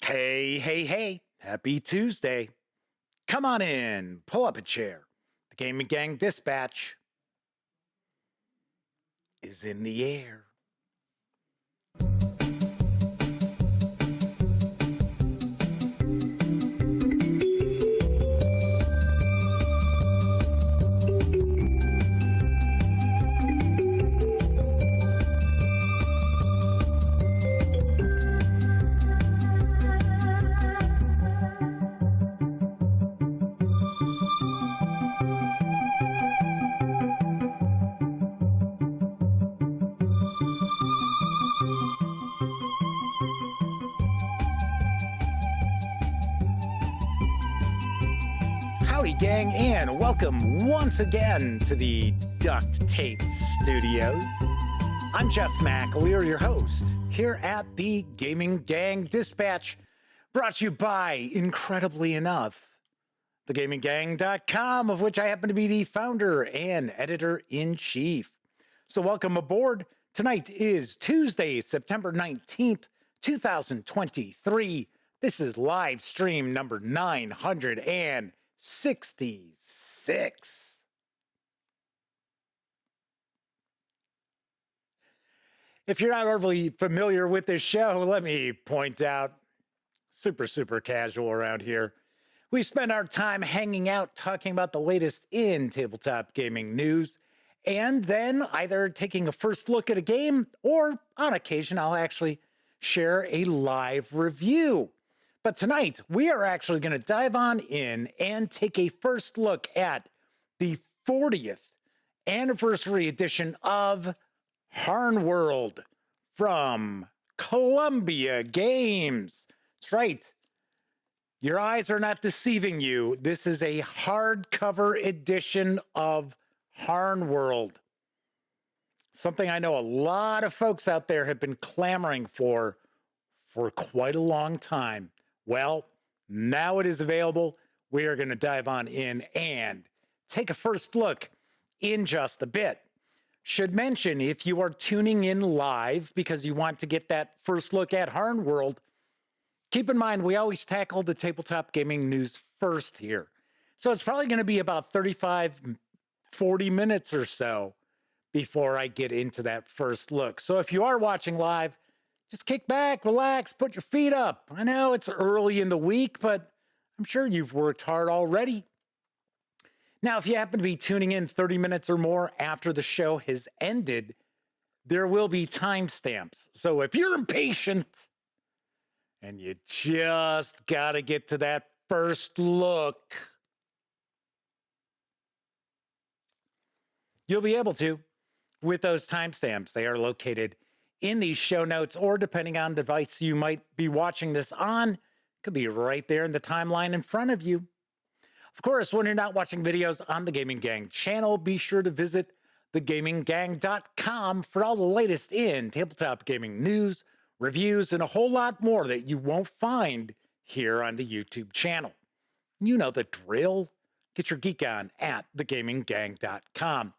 Hey, hey, hey, happy Tuesday. Come on in, pull up a chair. The Gaming Gang Dispatch is in the air. Howdy, gang, and welcome once again to the Duct Tape Studios. I'm Jeff McAleer, your host, here at the Gaming Gang Dispatch, brought to you by, incredibly enough, thegaminggang.com, of which I happen to be the founder and editor-in-chief. So welcome aboard. Tonight is Tuesday, September 19th, 2023. This is live stream number 966. If you're not overly familiar with this show, let me point out, super casual around here. We spend our time hanging out, talking about the latest in tabletop gaming news, and then either taking a first look at a game, or on occasion, I'll actually share a live review. But tonight, we are actually going to dive on in and take a first look at the 40th anniversary edition of HârnWorld from Columbia Games. That's right. Your eyes are not deceiving you. This is a hardcover edition of HârnWorld. Something I know a lot of folks out there have been clamoring for quite a long time. Well, now it is available. We are going to dive on in and take a first look in just a bit. Should mention, if you are tuning in live because you want to get that first look at HârnWorld, keep in mind we always tackle the tabletop gaming news first here. So it's probably going to be about 35, 40 minutes or so before I get into that first look. So if you are watching live, just kick back, relax, put your feet up. I know it's early in the week, but I'm sure you've worked hard already. Now, if you happen to be tuning in 30 minutes or more after the show has ended, there will be timestamps. So if you're impatient and you just got to get to that first look, you'll be able to with those timestamps. They are located in these show notes, or depending on the device you might be watching this on, could be right there in the timeline in front of you. Of course, when you're not watching videos on the Gaming Gang channel, be sure to visit thegaminggang.com for all the latest in tabletop gaming news, reviews, and a whole lot more that you won't find here on the YouTube channel. You know the drill. Get your geek on at thegaminggang.com.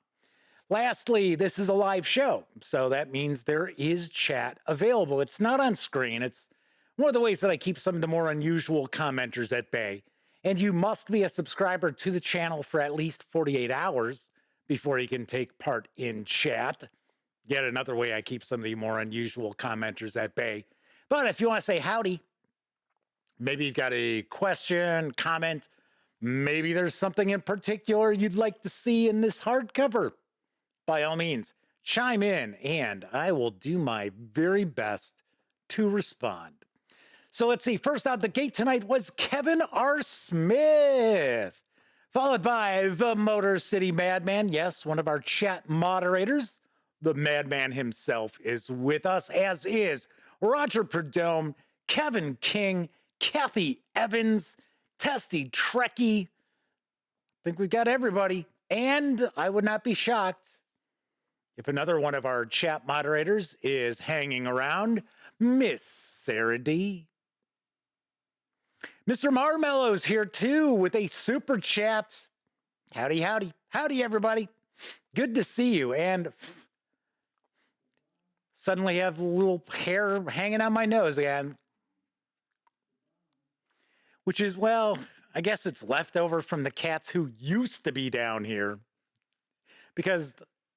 Lastly, this is a live show, so that means there is chat available. It's not on screen. It's one of the ways that I keep some of the more unusual commenters at bay. And you must be a subscriber to the channel for at least 48 hours before you can take part in chat. Yet another way I keep some of the more unusual commenters at bay. But if you want to say howdy, maybe you've got a question, comment, maybe there's something in particular you'd like to see in this hardcover, by all means, chime in and I will do my very best to respond. So let's see, first out the gate tonight was Kevin R. Smith, followed by the Motor City Madman. Yes, one of our chat moderators. The Madman himself is with us, as is Roger Perdome, Kevin King, Kathy Evans, Testy Trekkie. I think we've got everybody. And I would not be shocked if another one of our chat moderators is hanging around, Miss Sarah D. Mr. Marmello's here too with a super chat. Howdy, howdy. Howdy, everybody. Good to see you. And suddenly have a little hair hanging on my nose again. which is, well, I guess it's leftover from the cats who used to be down here, because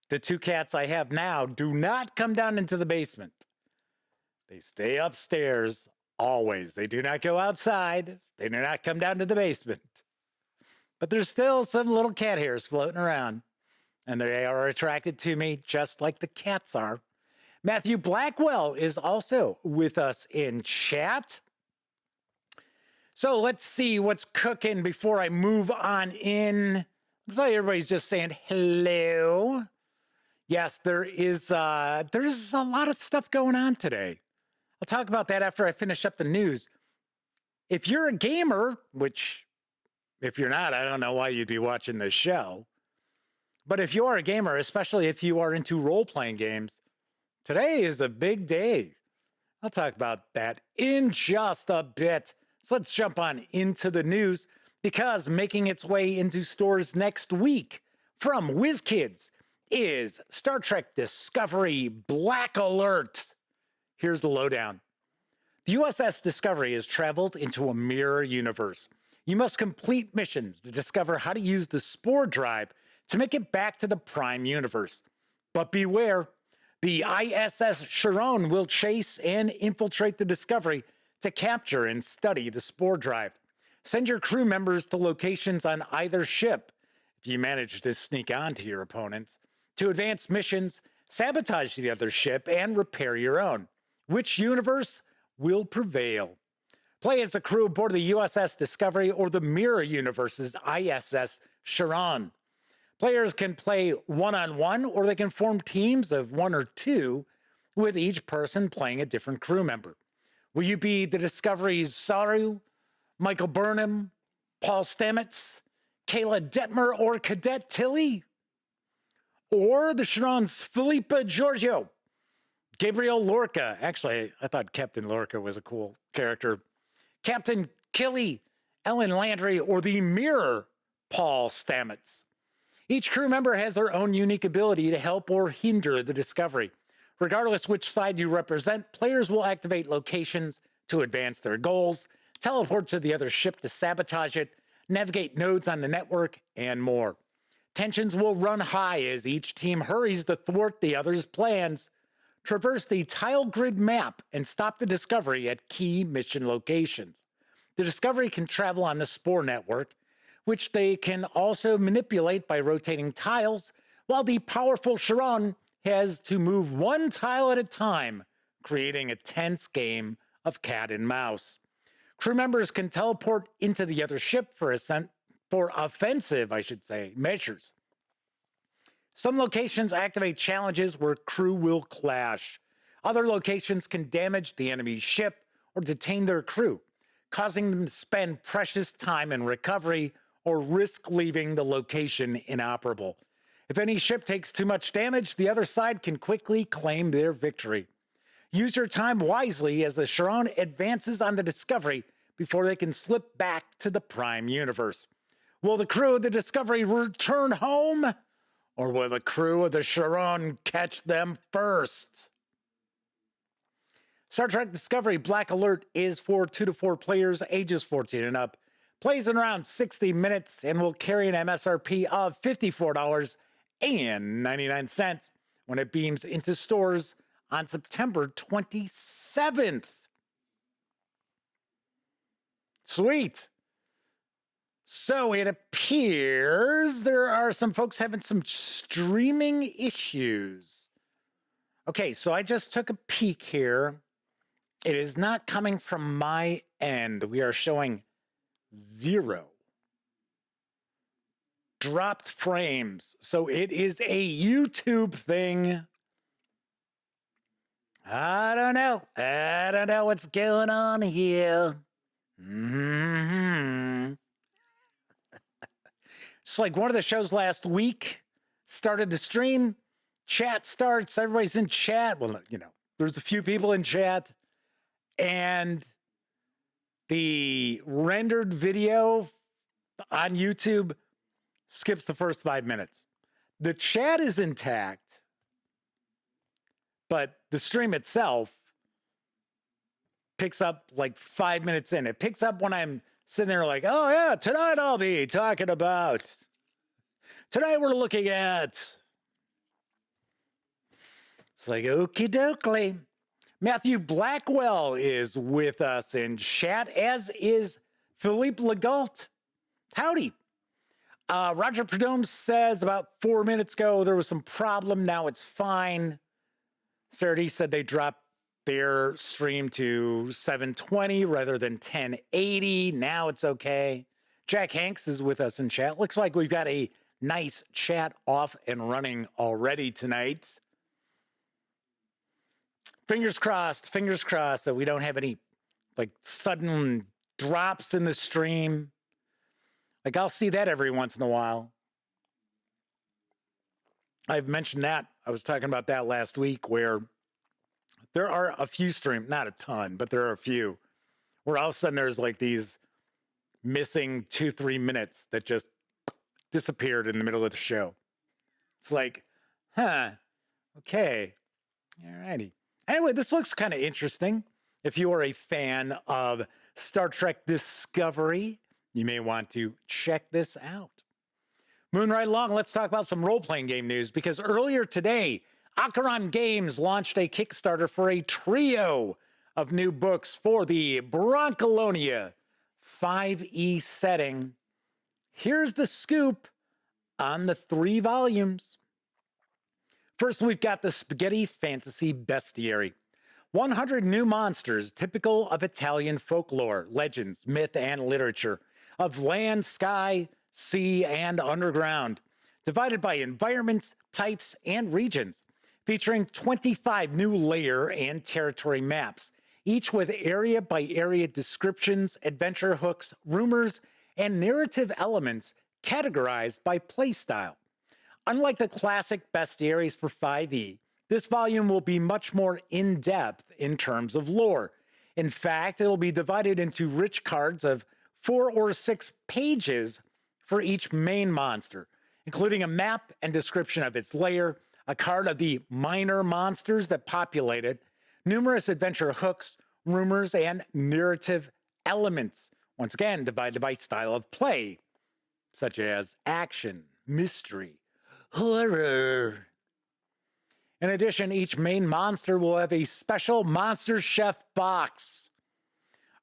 the two cats I have now do not come down into the basement. They stay upstairs always. They do not go outside. They do not come down to the basement. But there's still some little cat hairs floating around, and they are attracted to me just like the cats are. Matthew Blackwell is also with us in chat. So let's see what's cooking before I move on in. Looks like everybody's just saying hello. Yes, there's a lot of stuff going on today. I'll talk about that after I finish up the news. If you're a gamer, which if you're not, I don't know why you'd be watching this show. But if you are a gamer, especially if you are into role-playing games, today is a big day. I'll talk about that in just a bit. So let's jump on into the news, because making its way into stores next week from WizKids is Star Trek Discovery Black Alert. Here's the lowdown. The USS Discovery has traveled into a mirror universe. You must complete missions to discover how to use the spore drive to make it back to the Prime universe. But beware, the ISS Chiron will chase and infiltrate the Discovery to capture and study the spore drive. Send your crew members to locations on either ship, if you manage to sneak onto your opponents, to advance missions, sabotage the other ship, and repair your own. Which universe will prevail? Play as the crew aboard the USS Discovery or the Mirror Universe's ISS Chiron. Players can play one-on-one, or they can form teams of one or two, with each person playing a different crew member. Will you be the Discovery's Saru, Michael Burnham, Paul Stamets, Kayla Detmer, or Cadet Tilly? Or the Chiron's Philippa Giorgio, Gabriel Lorca. Actually, I thought Captain Lorca was a cool character. Captain Killy, Ellen Landry, or the Mirror Paul Stamets. Each crew member has their own unique ability to help or hinder the Discovery. Regardless which side you represent, players will activate locations to advance their goals, teleport to the other ship to sabotage it, navigate nodes on the network, and more. Tensions will run high as each team hurries to thwart the other's plans. Traverse the tile grid map and stop the Discovery at key mission locations. The Discovery can travel on the Spore network, which they can also manipulate by rotating tiles, while the powerful Chiron has to move one tile at a time, creating a tense game of cat and mouse. Crew members can teleport into the other ship for offensive, measures. Some locations activate challenges where crew will clash. Other locations can damage the enemy's ship or detain their crew, causing them to spend precious time in recovery or risk leaving the location inoperable. If any ship takes too much damage, the other side can quickly claim their victory. Use your time wisely as the Chiron advances on the Discovery before they can slip back to the Prime universe. Will the crew of the Discovery return home? Or will the crew of the Chiron catch them first? Star Trek Discovery Black Alert is for 2 to 4 players, ages 14 and up. Plays in around 60 minutes and will carry an MSRP of $54.99 when it beams into stores on September 27th. Sweet. So it appears there are some folks having some streaming issues. Okay, so I just took a peek here. It is not coming from my end. We are showing 0 dropped frames. So it is a YouTube thing. I don't know. I don't know what's going on here. It's like one of the shows last week started the stream. Chat starts. Everybody's in chat. Well, there's a few people in chat. And the rendered video on YouTube skips the first 5 minutes. The chat is intact, but the stream itself picks up like 5 minutes in. It picks up when I'm sitting there like, oh yeah, tonight I'll be talking about. Tonight we're looking at. It's like, okie dokie. Matthew Blackwell is with us in chat, as is Philippe Legault. Howdy. Roger Prudhomme says about 4 minutes ago there was some problem. Now it's fine. Surdy said they dropped their stream to 720 rather than 1080. Now it's okay. Jack Hanks is with us in chat. Looks like we've got a nice chat off and running already tonight. Fingers crossed that we don't have any like sudden drops in the stream. Like I'll see that every once in a while. I've mentioned that. I was talking about that last week where there are a few streams, not a ton, but there are a few where all of a sudden there's like these missing 2-3 minutes that just disappeared in the middle of the show. It's like, okay. All righty. Anyway, this looks kind of interesting. If you are a fan of Star Trek Discovery, you may want to check this out. Moving right along, let's talk about some role-playing game news, because earlier today, Acheron Games launched a Kickstarter for a trio of new books for the Broncolonia 5e setting. Here's the scoop on the 3 volumes. First, we've got the Spaghetti Fantasy Bestiary. 100 new monsters typical of Italian folklore, legends, myth, and literature, of land, sky, sea, and underground, divided by environments, types, and regions, featuring 25 new layer and territory maps, each with area-by-area descriptions, adventure hooks, rumors, and narrative elements categorized by playstyle. Unlike the classic bestiaries for 5e, this volume will be much more in-depth in terms of lore. In fact, it'll be divided into rich cards of 4 or 6 pages for each main monster, including a map and description of its lair, a card of the minor monsters that populate it, numerous adventure hooks, rumors, and narrative elements, once again divided by style of play, such as action, mystery, horror. In addition, each main monster will have a special Monster Chef box,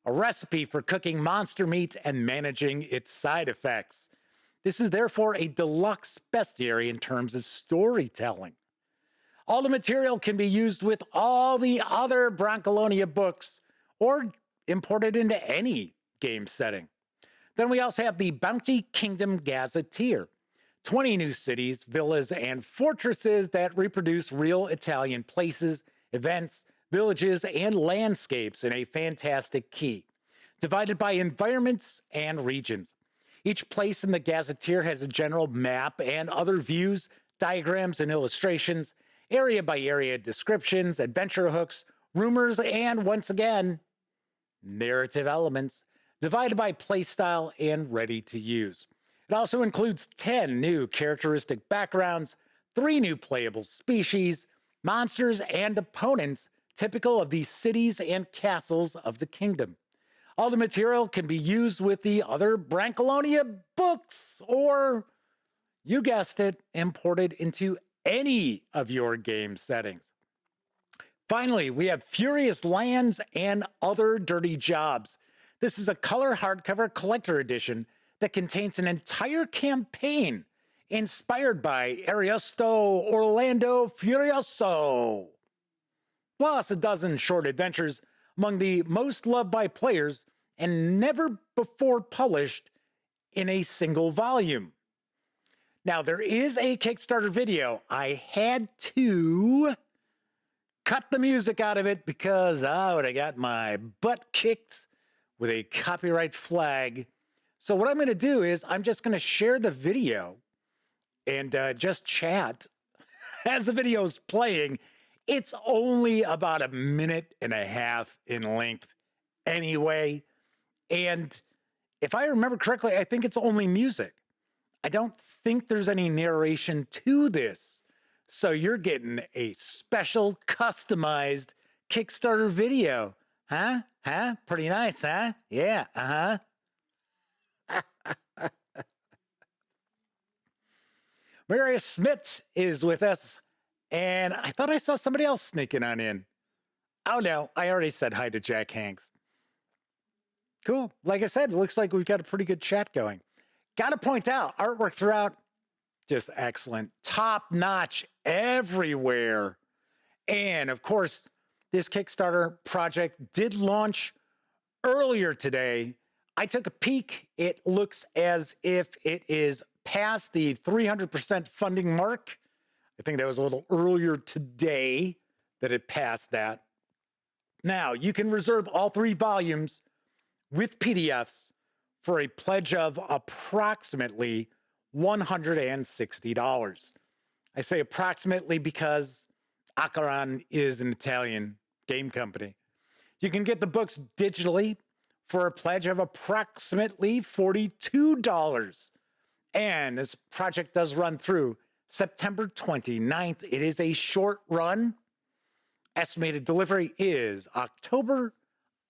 a recipe for cooking monster meat and managing its side effects. This is therefore a deluxe bestiary in terms of storytelling. All the material can be used with all the other Broncolonia books or imported into any game setting. Then we also have the Bounty Kingdom Gazetteer. 20 new cities, villas, and fortresses that reproduce real Italian places, events, villages, and landscapes in a fantastic key, divided by environments and regions. Each place in the Gazetteer has a general map and other views, diagrams, and illustrations, area-by-area descriptions, adventure hooks, rumors, and, once again, narrative elements, divided by playstyle and ready to use. It also includes 10 new characteristic backgrounds, 3 new playable species, monsters, and opponents typical of the cities and castles of the kingdom. All the material can be used with the other Broncolonia books, or, you guessed it, imported into any of your game settings. Finally, we have Furious Lands and Other Dirty Jobs. This is a color hardcover collector edition that contains an entire campaign inspired by Ariosto Orlando Furioso, plus a dozen short adventures among the most loved by players and never before published in a single volume. Now, there is a Kickstarter video. I had to cut the music out of it because I would have got my butt kicked with a copyright flag. So what I'm going to do is I'm just going to share the video and just chat as the video is playing. It's only about 1.5 minutes in length anyway. And if I remember correctly, I think it's only music. I don't think there's any narration to this. So you're getting a special customized Kickstarter video. Huh? Pretty nice, huh? Yeah, Marius Smith is with us, and I thought I saw somebody else sneaking on in. Oh no, I already said hi to Jack Hanks. Cool. Like I said, it looks like we've got a pretty good chat going. Got to point out, artwork throughout, just excellent. Top notch everywhere. And of course, this Kickstarter project did launch earlier today. I took a peek. It looks as if it is past the 300% funding mark. I think that was a little earlier today that it passed that. Now, you can reserve all 3 volumes with PDFs for a pledge of approximately $160. I say approximately because Acheron is an Italian game company. You can get the books digitally for a pledge of approximately $42. And this project does run through September 29th. It is a short run. Estimated delivery is October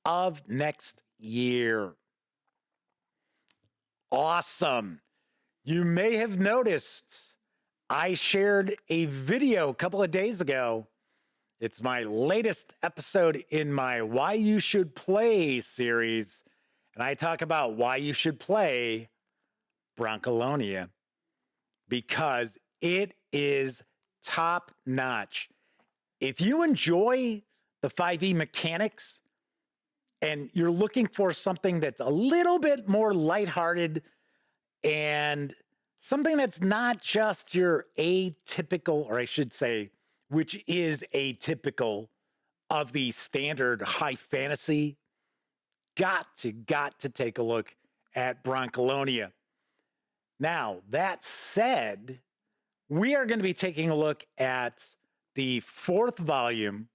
of next year. Awesome. You may have noticed I shared a video a couple of days ago. It's my latest episode in my Why You Should Play series. And I talk about why you should play Broncolonia because it is top notch. If you enjoy the 5e mechanics and you're looking for something that's a little bit more lighthearted and something that's not just your atypical, or I should say, which is atypical of the standard high fantasy, got to take a look at Broncolonia. Now, that said, we are going to be taking a look at the 4th volume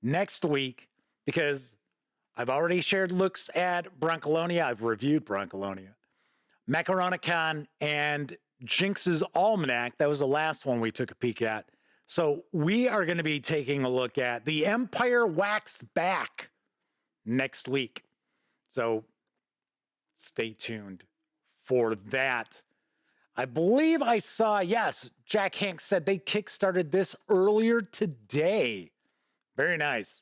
next week because I've already shared looks at Broncolonia. I've reviewed Broncolonia. Macaronicon and Jinx's Almanac, that was the last one we took a peek at. So we are going to be taking a look at The Empire Wax Back next week. So stay tuned for that. I believe I saw, yes, Jack Hanks said they kickstarted this earlier today. Very nice.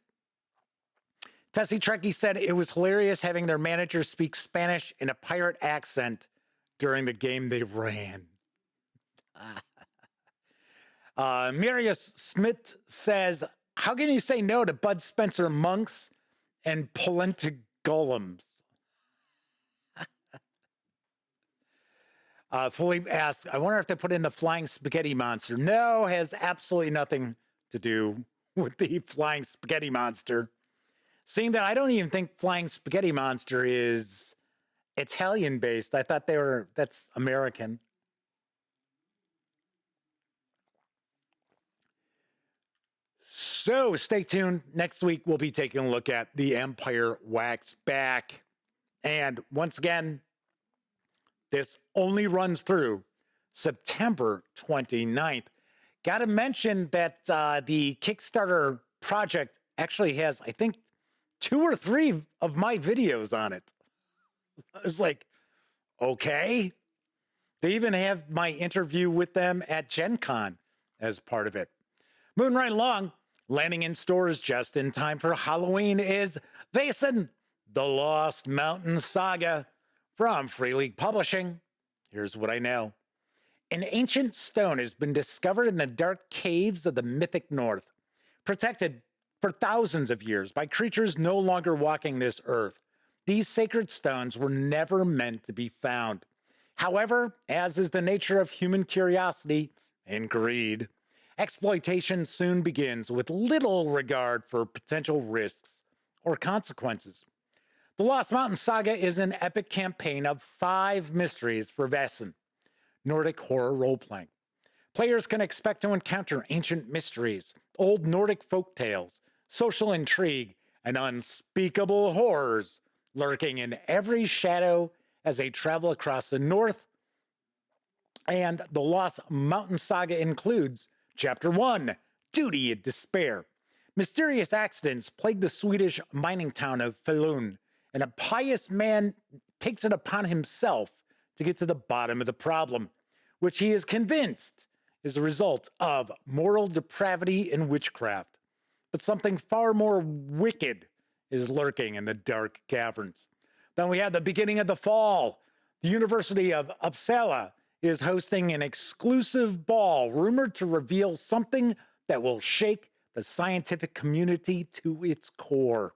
Tessie Trekkie said it was hilarious having their manager speak Spanish in a pirate accent during the game they ran. Marius Smith says, how can you say no to Bud Spencer monks and polenta golems? Philippe asks, I wonder if they put in the flying spaghetti monster. No, has absolutely nothing to do with the flying spaghetti monster. Seeing that I don't even think flying spaghetti monster is Italian based. I thought that's American. So stay tuned. Next week, we'll be taking a look at The Empire Wax Back. And once again, this only runs through September 29th. Got to mention that the Kickstarter project actually has, I think, 2 or 3 of my videos on it. I was like, okay. They even have my interview with them at Gen Con as part of it. Moving right along, landing in stores just in time for Halloween is Vaesen, The Lost Mountain Saga from Free League Publishing. Here's what I know. An ancient stone has been discovered in the dark caves of the mythic north, protected for thousands of years by creatures no longer walking this earth. These sacred stones were never meant to be found. However, as is the nature of human curiosity and greed, exploitation soon begins with little regard for potential risks or consequences. The Lost Mountain Saga is an epic campaign of 5 mysteries for Vaesen, Nordic horror role-playing. Players can expect to encounter ancient mysteries, old Nordic folk tales, social intrigue, and unspeakable horrors lurking in every shadow as they travel across the north. And the Lost Mountain Saga includes Chapter 1, Duty and Despair. Mysterious accidents plague the Swedish mining town of Falun, and a pious man takes it upon himself to get to the bottom of the problem, which he is convinced is the result of moral depravity and witchcraft. But something far more wicked is lurking in the dark caverns. Then we have the beginning of the fall. The University of Uppsala is hosting an exclusive ball rumored to reveal something that will shake the scientific community to its core.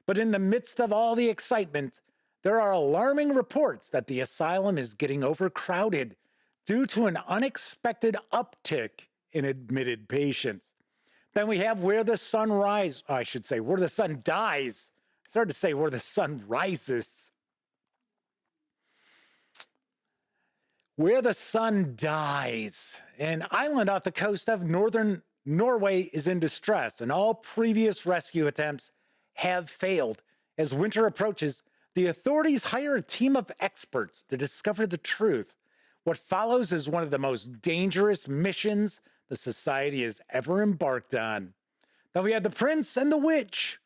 But in the midst of all the excitement, there are alarming reports that the asylum is getting overcrowded due to an unexpected uptick in admitted patients. Then we have where the sun dies. I started to say where the sun rises. Where the sun dies. An island off the coast of northern Norway is in distress, and all previous rescue attempts have failed. As winter approaches, the authorities hire a team of experts to discover the truth. What follows is one of the most dangerous missions the society has ever embarked on. Then we have the Prince and the Witch.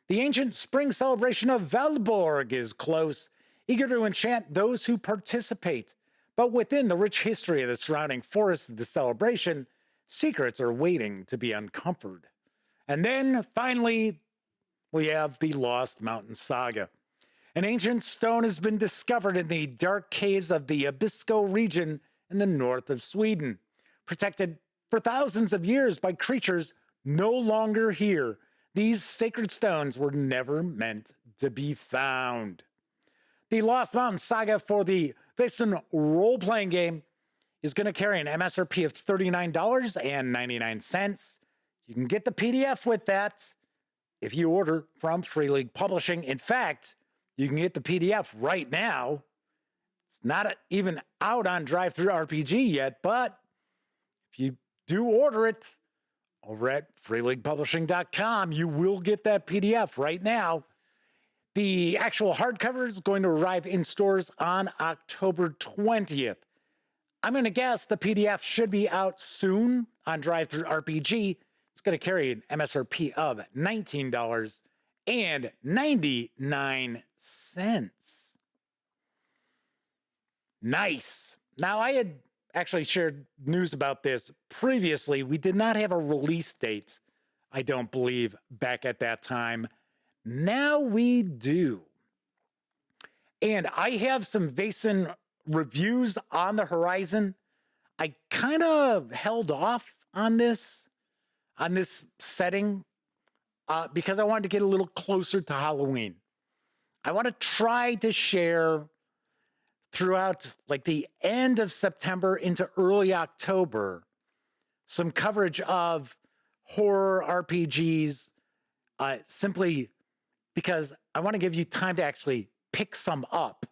The ancient spring celebration of Valborg is close, eager to enchant those who participate. But within the rich history of the surrounding forests of the celebration, secrets are waiting to be uncovered. And then, finally, we have the Lost Mountain Saga. An ancient stone has been discovered in the dark caves of the Abisko region in the north of Sweden, protected for thousands of years by creatures no longer here. These sacred stones were never meant to be found. The Lost Mountain Saga for the Vesen role-playing game is going to carry an MSRP of $39.99. You can get the PDF with that if you order from Free League Publishing. In fact, you can get the PDF right now. It's not even out on DriveThruRPG yet, but if you do order it over at freeleaguepublishing.com, you will get that PDF right now. The actual hardcover is going to arrive in stores on October 20th. I'm going to guess the PDF should be out soon on DriveThruRPG. It's going to carry an MSRP of $19.99. Nice. Now, I had actually shared news about this previously. We did not have a release date, I don't believe, back at that time. Now we do. And I have some Vesen reviews on the horizon. I kind of held off on this setting because I wanted to get a little closer to Halloween. I want to try to share throughout like the end of September into early October some coverage of horror RPGs, simply because I want to give you time to actually pick some up.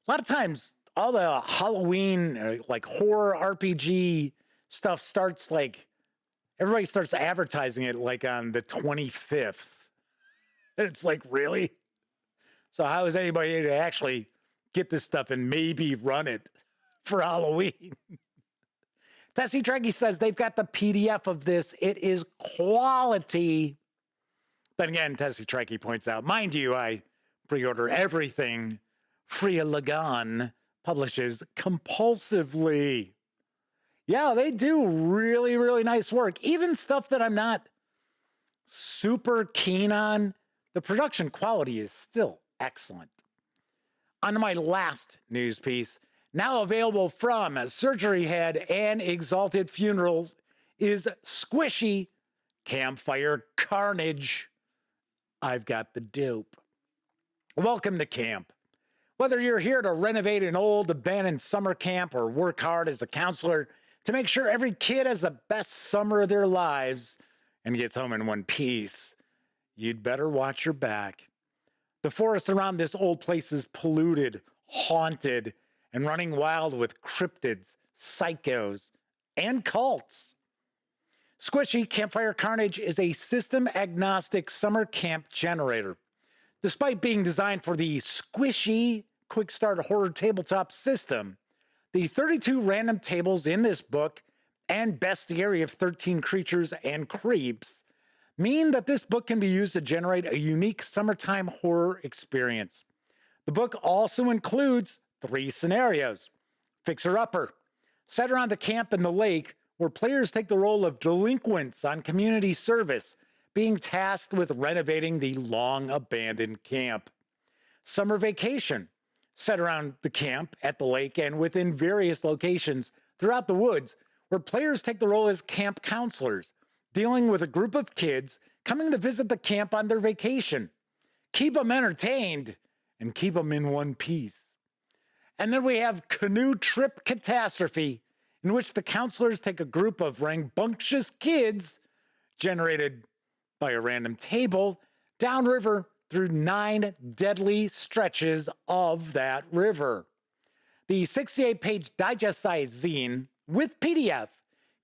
A lot of times, all the Halloween, like horror RPG stuff starts like, everybody starts advertising it like on the 25th. It's like, really? So how is anybody to actually get this stuff and maybe run it for Halloween? Tessie Trekkie says they've got the PDF of this. It is quality. Then again, Tessie Trekkie points out, mind you, I pre-order everything Freya Lagan publishes compulsively. Yeah, they do really, really nice work. Even stuff that I'm not super keen on, the production quality is still excellent. On to my last news piece, now available from Surgeryhead and Exalted Funeral, is Squishy Campfire Carnage. I've got the dope. Welcome to camp. Whether you're here to renovate an old abandoned summer camp or work hard as a counselor to make sure every kid has the best summer of their lives and gets home in one piece, you'd better watch your back. The forest around this old place is polluted, haunted, and running wild with cryptids, psychos, and cults. Squishy Campfire Carnage is a system-agnostic summer camp generator. Despite being designed for the squishy Quick Start Horror Tabletop system, the 32 random tables in this book and bestiary of 13 creatures and creeps mean that this book can be used to generate a unique summertime horror experience. The book also includes 3 scenarios. Fixer-upper, set around the camp in the lake, where players take the role of delinquents on community service, being tasked with renovating the long-abandoned camp. Summer vacation, set around the camp at the lake and within various locations throughout the woods, where players take the role as camp counselors, dealing with a group of kids coming to visit the camp on their vacation. Keep them entertained and keep them in one piece. And then we have Canoe Trip Catastrophe, in which the counselors take a group of rambunctious kids, generated by a random table, downriver through 9 deadly stretches of that river. The 68-page digest-sized zine with PDF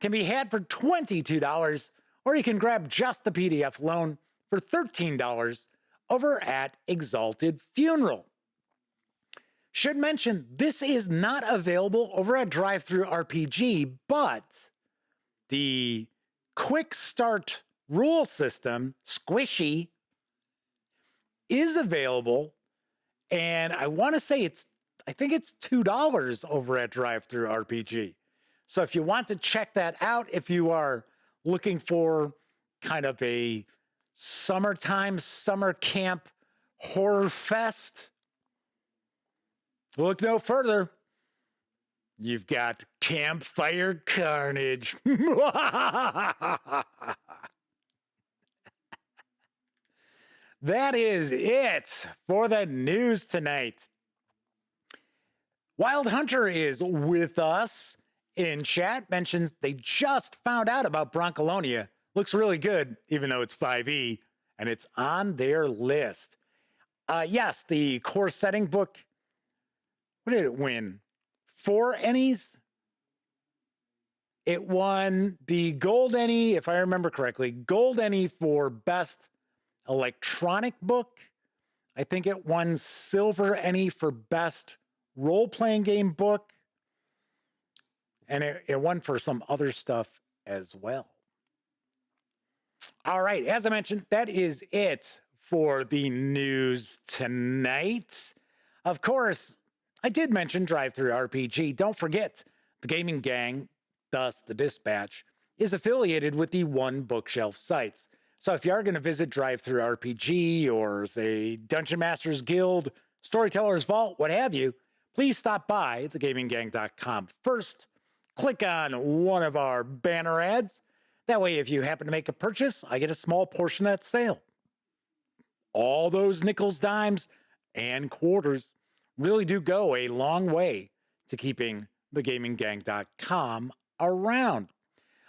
can be had for $22, or you can grab just the PDF alone for $13 over at Exalted Funeral. Should mention, this is not available over at Drive-Thru RPG, but the quick start rule system, Squishy, is available, and I want to say I think it's $2 over at Drive-Thru RPG. So if you want to check that out, if you are looking for kind of a summertime, summer camp horror fest, look no further. You've got Campfire Carnage. That is it for the news tonight. Wild Hunter is with us in chat, mentions they just found out about Broncolonia. Looks really good, even though it's 5e, and it's on their list. Yes, the core setting book, what did it win? 4 Ennies? It won the Gold Ennie, if I remember correctly, Gold Ennie for Best Electronic Book. I think it won Silver Ennie for Best Role-Playing Game Book. And it won for some other stuff as well. All right, as I mentioned, that is it for the news tonight. Of course, I did mention Drive-Thru RPG. Don't forget, the gaming gang, thus the Dispatch, is affiliated with the One Bookshelf sites. So if you are going to visit Drive-Thru RPG or, say, Dungeon Masters Guild, Storyteller's Vault, what have you, please stop by thegaminggang.com first. Click on one of our banner ads. That way, if you happen to make a purchase, I get a small portion of that sale. All those nickels, dimes, and quarters really do go a long way to keeping thegaminggang.com around.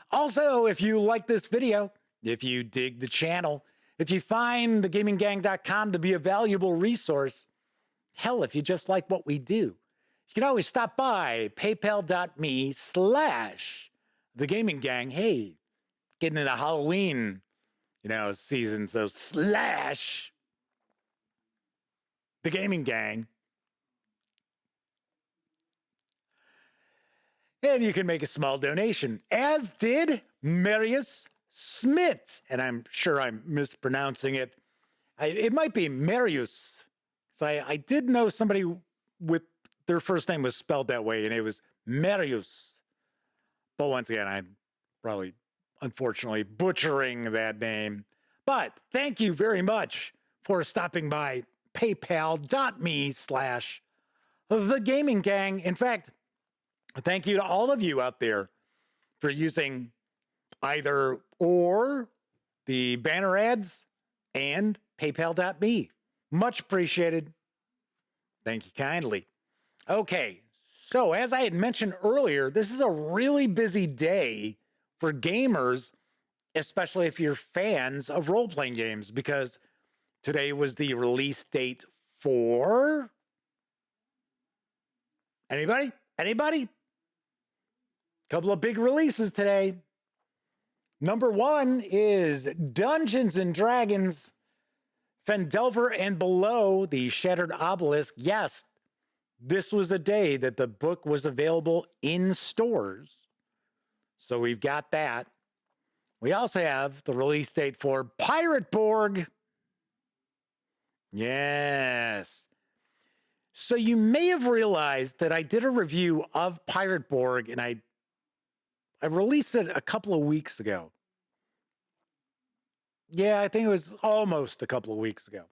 Also, if you like this video, if you dig the channel, if you find thegaminggang.com to be a valuable resource, hell, if you just like what we do, you can always stop by paypal.me/thegaminggang. Hey, getting into Halloween, season, so / the gaming gang. And you can make a small donation, as did Marius Smith. And I'm sure I'm mispronouncing it. It might be Marius. So I did know somebody with their first name was spelled that way, and it was Marius. But once again, I'm probably, unfortunately, butchering that name. But thank you very much for stopping by paypal.me/thegaminggang. In fact, thank you to all of you out there for using either or the banner ads and paypal.me. Much appreciated. Thank you kindly. Okay, so as I had mentioned earlier, this is a really busy day for gamers, especially if you're fans of role-playing games, because today was the release date for... Anybody? Couple of big releases today. Number 1 is Dungeons & Dragons Fendelver and Below, the Shattered Obelisk. Yes, this was the day that the book was available in stores. So we've got that. We also have the release date for Pirate Borg. Yes. So you may have realized that I did a review of Pirate Borg, and I released it a couple of weeks ago. Yeah, I think it was almost a couple of weeks ago.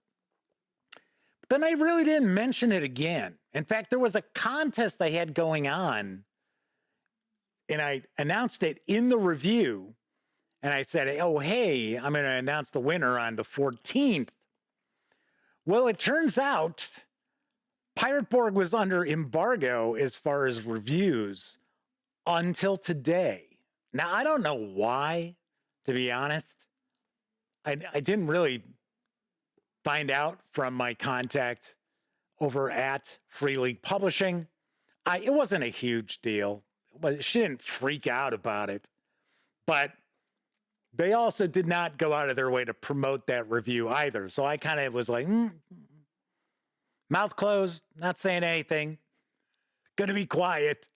But then I really didn't mention it again. In fact, there was a contest I had going on, and I announced it in the review. And I said, oh, hey, I'm going to announce the winner on the 14th. Well, it turns out Pirate Borg was under embargo as far as reviews until today. Now, I don't know why, to be honest. I didn't really find out from my contact over at Free League Publishing. It wasn't a huge deal. She didn't freak out about it. But they also did not go out of their way to promote that review either. So I kind of was like, mouth closed, not saying anything, gonna be quiet.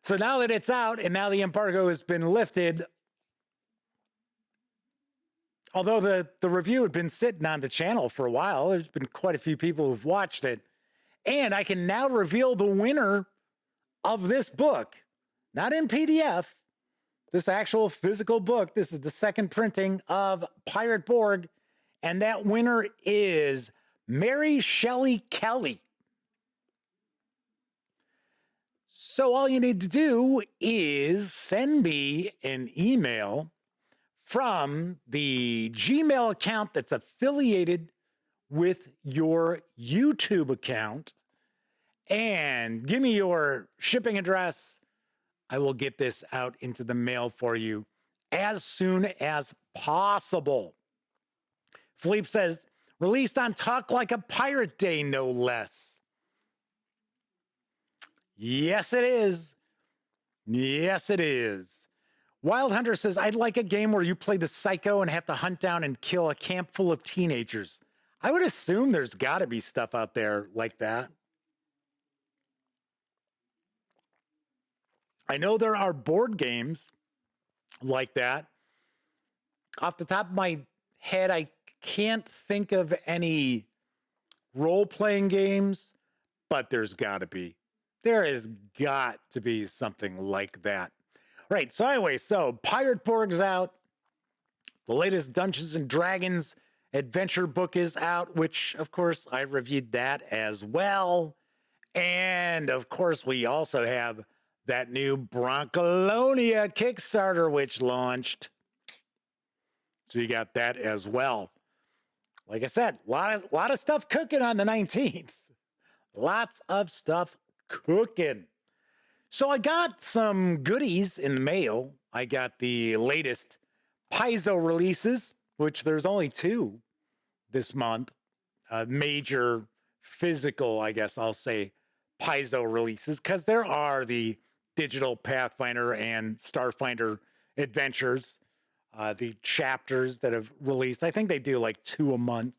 So now that it's out and now the embargo has been lifted, although the review had been sitting on the channel for a while, there's been quite a few people who've watched it. And I can now reveal the winner of this book, not in PDF, this actual physical book. This is the second printing of Pirate Borg, and that winner is Mary Shelley Kelly. So all you need to do is send me an email from the Gmail account that's affiliated with your YouTube account and give me your shipping address. I will get this out into the mail for you as soon as possible. Philippe says, released on Talk Like a Pirate Day, no less. Yes, it is. Yes, it is. Wild Hunter says, I'd like a game where you play the psycho and have to hunt down and kill a camp full of teenagers. I would assume there's got to be stuff out there like that. I know there are board games like that. Off the top of my head, I can't think of any role-playing games, but there's got to be. There has got to be something like that. Right, so anyway, so Pirate Borg's out. The latest Dungeons and Dragons adventure book is out, which, of course, I reviewed that as well. And, of course, we also have that new Broncolonia Kickstarter, which launched. So you got that as well. Like I said, a lot of stuff cooking on the 19th. Lots of stuff cooking. So I got some goodies in the mail. I got the latest Paizo releases, which there's only 2 this month. Major physical, I guess I'll say, Paizo releases, because there are the digital Pathfinder and Starfinder adventures, the chapters that have released. I think they do like 2 a month.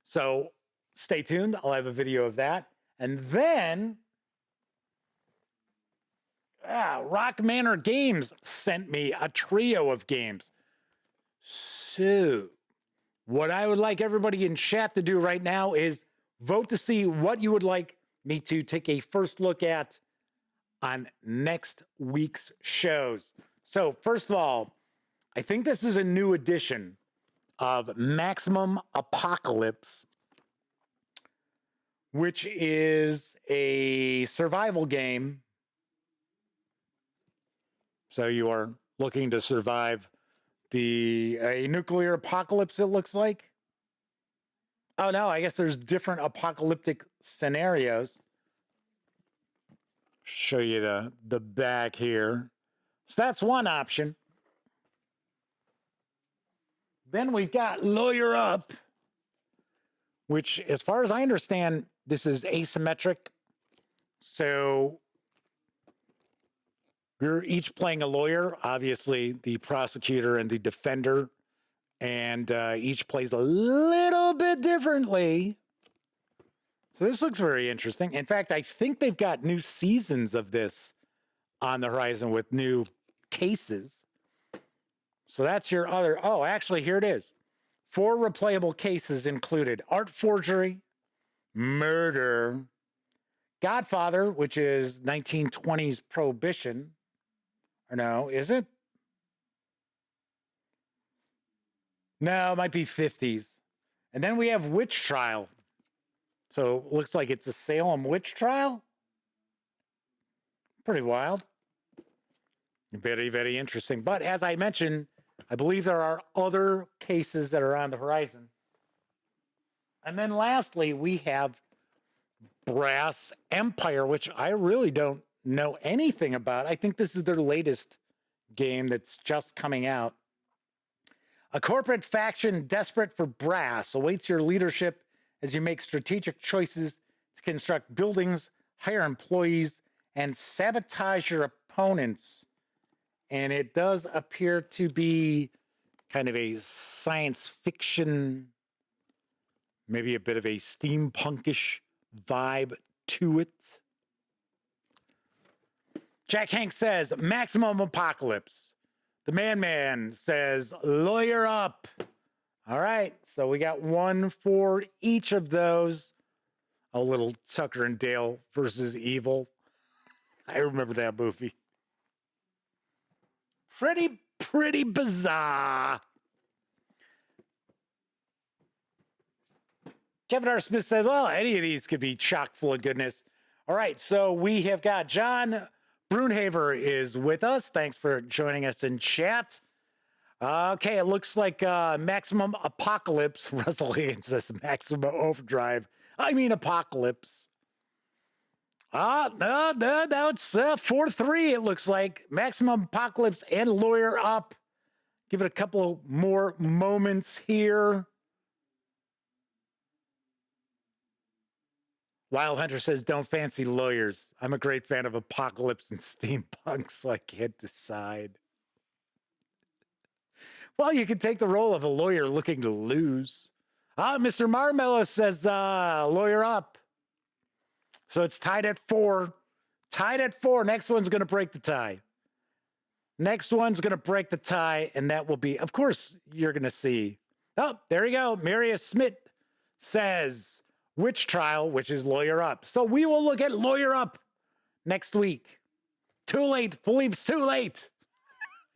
So stay tuned. I'll have a video of that. And then Rock Manor Games sent me a trio of games. So what I would like everybody in chat to do right now is vote to see what you would like me to take a first look at on next week's shows. So first of all, I think this is a new edition of Maximum Apocalypse, which is a survival game. So you are looking to survive a nuclear apocalypse, it looks like. Oh no, I guess there's different apocalyptic scenarios. Show you the back here. So that's one option. Then we've got Lawyer Up, which, as far as I understand, this is asymmetric. So you're each playing a lawyer, obviously the prosecutor and the defender, and each plays a little bit differently. So this looks very interesting. In fact, I think they've got new seasons of this on the horizon with new cases. So that's your other, actually, here it is. 4 replayable cases included: art forgery, murder. Godfather, which is 1920s Prohibition. Or no, is it? No, it might be 50s. And then we have witch trial. So it looks like it's a Salem witch trial. Pretty wild. Very, very interesting. But as I mentioned, I believe there are other cases that are on the horizon. And then lastly, we have Brass Empire, which I really don't know anything about. I think this is their latest game that's just coming out. A corporate faction desperate for brass awaits your leadership as you make strategic choices to construct buildings, hire employees, and sabotage your opponents. And it does appear to be kind of a science fiction, maybe a bit of a steampunkish vibe to it. Jack Hank says, Maximum Apocalypse. The Man says, Lawyer Up. All right, so we got one for each of those. A little Tucker and Dale versus Evil. I remember that movie. Pretty bizarre. Kevin R. Smith said, well, any of these could be chock full of goodness. All right, so we have got John Brunhaver is with us. Thanks for joining us in chat. Okay, it looks like Maximum Apocalypse. Russell Higgins says Maximum Overdrive. I mean Apocalypse. No, it's 4-3, it looks like. Maximum Apocalypse and Lawyer Up. Give it a couple more moments here. Wild Hunter says, don't fancy lawyers. I'm a great fan of Apocalypse and steampunk, so I can't decide. Well, you can take the role of a lawyer looking to lose. Mr. Marmello says, Lawyer Up. So it's tied at 4. Tied at 4. Next one's going to break the tie. Next one's going to break the tie, and that will be, of course, you're going to see. Oh, there you go. Marius Smith says, Witch Trial, which is Lawyer Up. So we will look at Lawyer Up next week. Too late, Philippe's too late.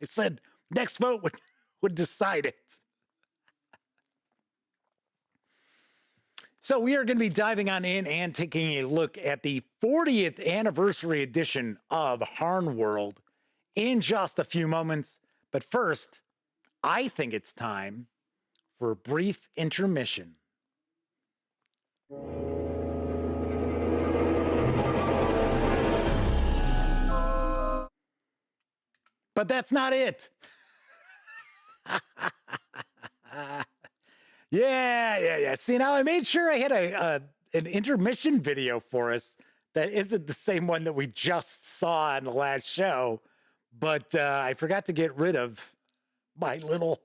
I said next vote would decide it. So we are going to be diving on in and taking a look at the 40th anniversary edition of HârnWorld in just a few moments. But first, I think it's time for a brief intermission. But that's not it. Yeah. See, now I made sure I had an intermission video for us that isn't the same one that we just saw on the last show, but I forgot to get rid of my little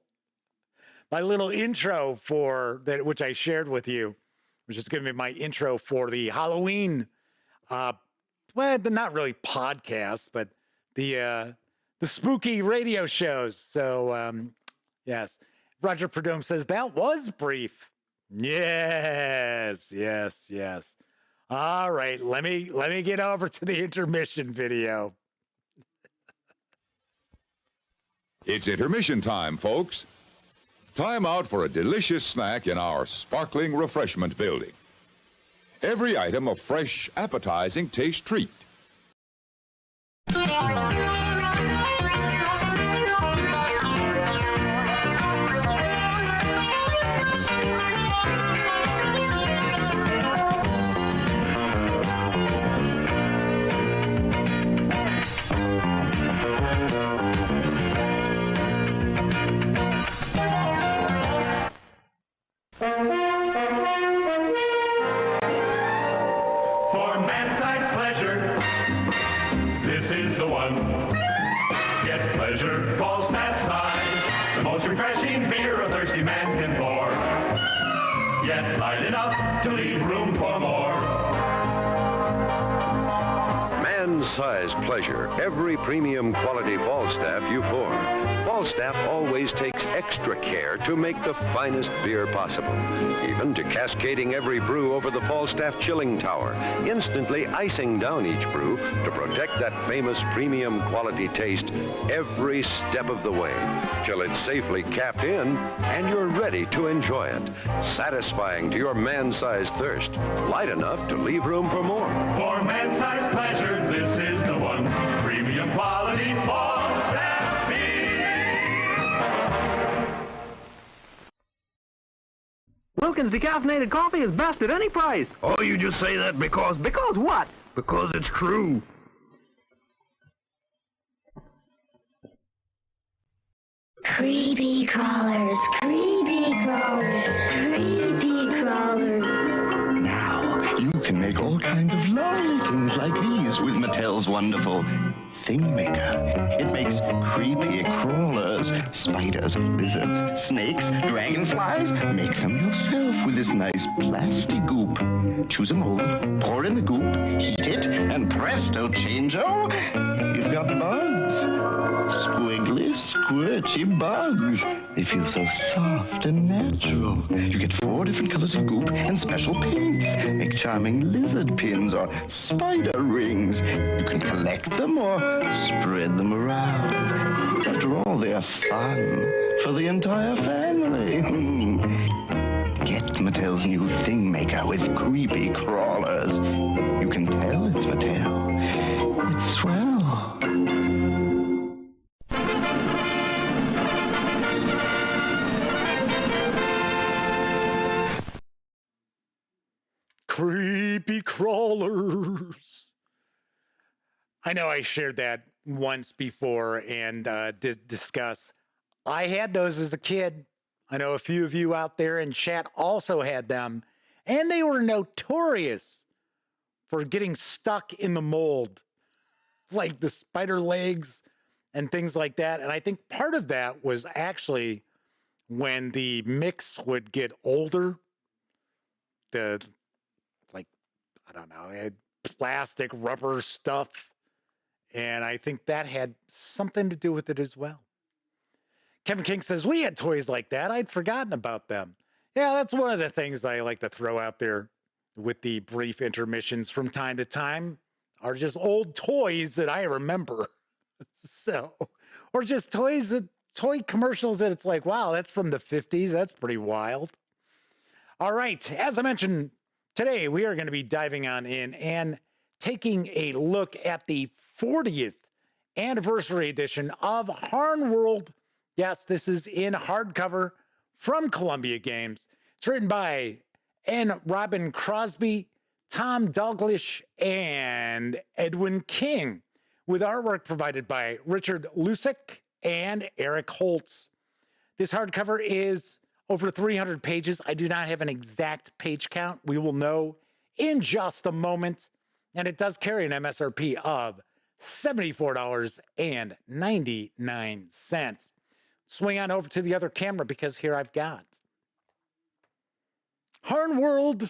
intro for that, which I shared with you, which is going to be my intro for the Halloween, well, not really podcast, but the spooky radio shows. So, yes. Roger Perdome says, that was brief. Yes. All right, let me get over to the intermission video. It's intermission time, folks. Time out for a delicious snack in our sparkling refreshment building. Every item a fresh, appetizing taste treat. man-sized pleasure every premium quality Falstaff you pour. Falstaff always takes extra care to make the finest beer possible, even to cascading every brew over the Falstaff chilling tower, instantly icing down each brew to protect that famous premium quality taste every step of the way, till it's safely capped in and you're ready to enjoy it. Satisfying to your man-sized thirst, light enough to leave room for more. For man-sized pleasure, this is the one. Premium quality Falstaff beer. Wilkins decaffeinated coffee is best at any price. Oh, you just say that because what? Because it's true. Creepy crawlers, creepy crawlers, creepy crawlers. Now, you can make all kinds of lovely things like these with Mattel's wonderful Thing Maker. It makes creepy crawlers, spiders, lizards, snakes, dragonflies. Make them yourself with this nice plastic goop. Choose a mold, pour in the goop, heat it, and presto changeo, you've got bugs. Squiggly, squirty bugs. They feel so soft and natural. You get 4 different colors of goop and special paints. Make charming lizard pins or spider rings. You can collect them or spread them around. After all, they're fun for the entire family. Get Mattel's new Thing Maker with creepy crawlers. You can tell it's Mattel. It's swell. Creepy crawlers. I know I shared that once before and discussed. I had those as a kid. I know a few of you out there in chat also had them, and they were notorious for getting stuck in the mold, like the spider legs and things like that. And I think part of that was actually when the mix would get older, I don't know, it had plastic, rubber stuff. And I think that had something to do with it as well. Kevin King says, we had toys like that. I'd forgotten about them. Yeah, that's one of the things I like to throw out there with the brief intermissions from time to time are just old toys that I remember. So, or just toy commercials that it's like, wow, that's from the 50s. That's pretty wild. All right. As I mentioned, today, we are going to be diving on in and taking a look at the 40th anniversary edition of HârnWorld. Yes, this is in hardcover from Columbia Games. It's written by N. Robin Crosby, Tom Dalglish, and Edwin King, with artwork provided by Richard Lusick and Eric Holtz. This hardcover is over 300 pages. I do not have an exact page count. We will know in just a moment. And it does carry an MSRP of $74.99. Swing on over to the other camera because here I've got HârnWorld.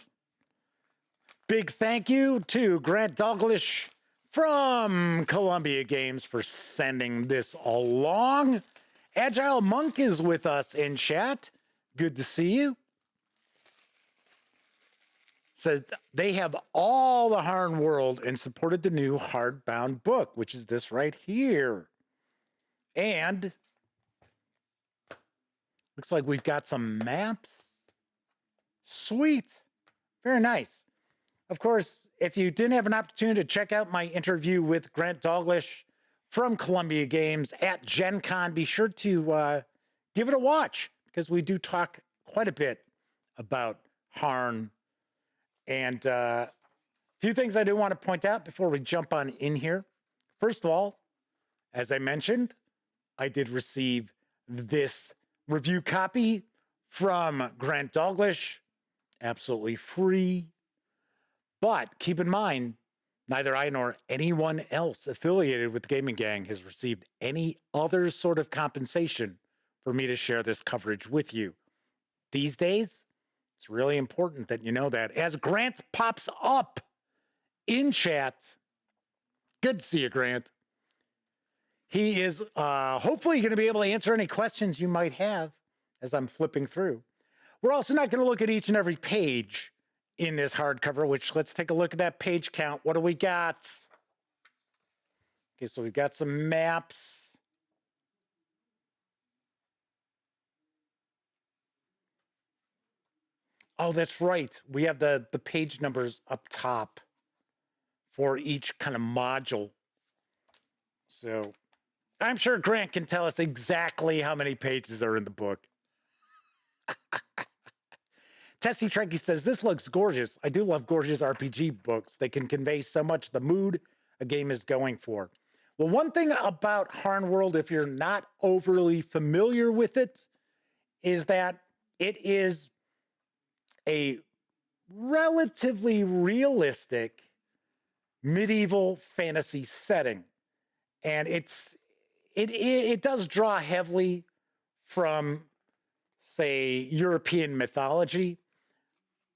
Big thank you to Grant Dalglish from Columbia Games for sending this along. Agile Monk is with us in chat. Good to see you. So they have all the HârnWorld and supported the new hardbound book, which is this right here. And looks like we've got some maps. Sweet. Very nice. Of course, if you didn't have an opportunity to check out my interview with Grant Dalglish from Columbia Games at Gen Con, be sure to give it a watch, because we do talk quite a bit about Harn. And a few things I do want to point out before we jump on in here. First of all, as I mentioned, I did receive this review copy from Grant Dalglish, absolutely free. But keep in mind, neither I nor anyone else affiliated with the Gaming Gang has received any other sort of compensation for me to share this coverage with you. These days, it's really important that you know that. As Grant pops up in chat, Good to see you, Grant. He is hopefully going to be able to answer any questions you might have as I'm flipping through. We're also not going to look at each and every page in this hardcover, which let's take a look at that page count. What do we got? Okay, so we've got some maps. Oh, that's right. We have the page numbers up top for each kind of module. So I'm sure Grant can tell us exactly how many pages are in the book. Tessie Trekkie says, this looks gorgeous. I do love gorgeous RPG books. They can convey so much the mood a game is going for. Well, one thing about HârnWorld, if you're not overly familiar with it, is that it is a relatively realistic medieval fantasy setting. And it does draw heavily from, say, European mythology.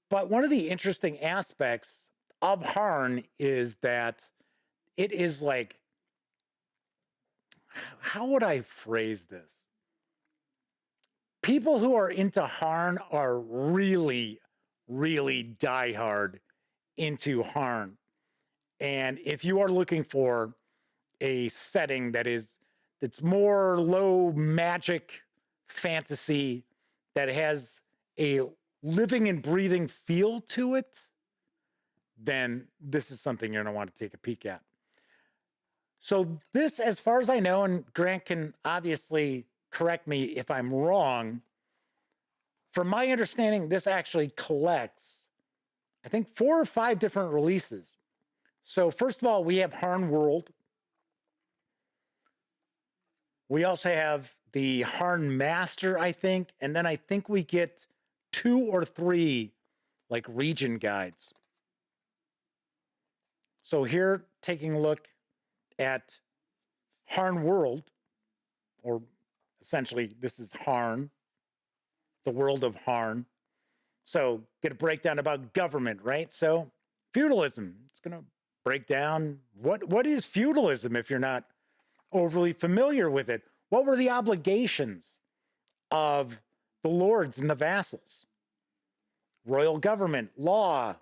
But one of the interesting aspects of Harn is that it is like, how would I phrase this? People who are into Harn are really, really diehard into Harn. And if you are looking for a setting that's more low magic fantasy that has a living and breathing feel to it, then this is something you're going to want to take a peek at. So this, as far as I know, and Grant can obviously correct me if I'm wrong, from my understanding, this actually collects, I think, 4 or 5 different releases. So first of all, we have HârnWorld. We also have the Harn Master, I think, and then I think we get 2 or 3 like region guides. So here, taking a look at HârnWorld, or essentially this is Harn, the world of Harn. So get a breakdown about government, right? So feudalism, it's going to break down what is feudalism if you're not overly familiar with it. What were the obligations of the lords and the vassals? Royal government, law.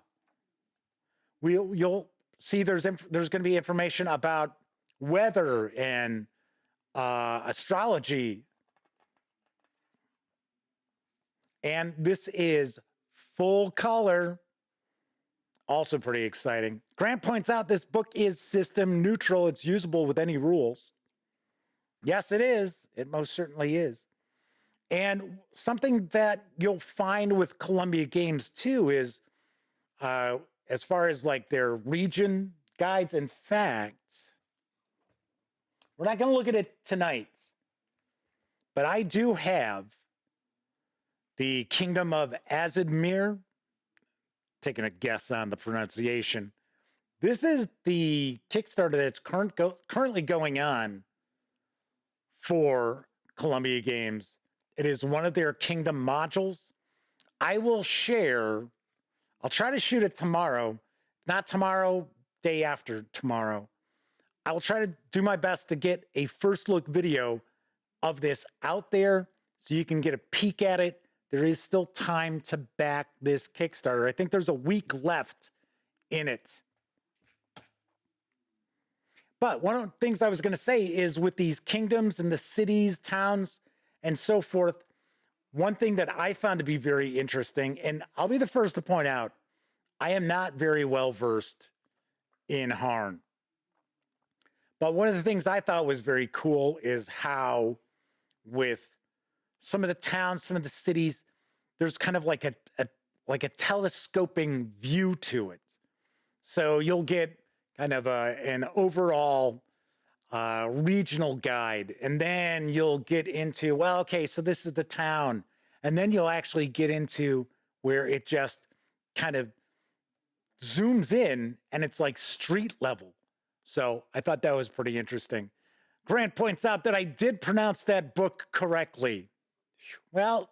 You'll see there's going to be information about weather and astrology. And this is full color. Also pretty exciting. Grant points out this book is system neutral. It's usable with any rules. Yes, it is. It most certainly is. And something that you'll find with Columbia Games too is, as far as like their region guides and facts, we're not going to look at it tonight, but I do have the Kingdom of Azadmir, taking a guess on the pronunciation. This is the Kickstarter that's currently going on for Columbia Games. It is one of their Kingdom modules. I will share, I'll try to shoot it tomorrow, not tomorrow, day after tomorrow. I will try to do my best to get a first look video of this out there so you can get a peek at it. There is still time to back this Kickstarter. I think there's a week left in it. But one of the things I was going to say is with these kingdoms and the cities, towns, and so forth, one thing that I found to be very interesting, and I'll be the first to point out, I am not very well versed in Harn. But one of the things I thought was very cool is how with some of the towns, some of the cities, there's kind of like a telescoping view to it. So you'll get kind of an overall regional guide, and then you'll get into, well, okay, so this is the town, and then you'll actually get into where it just kind of zooms in, and it's like street level. So I thought that was pretty interesting. Grant points out that I did pronounce that book correctly. Well,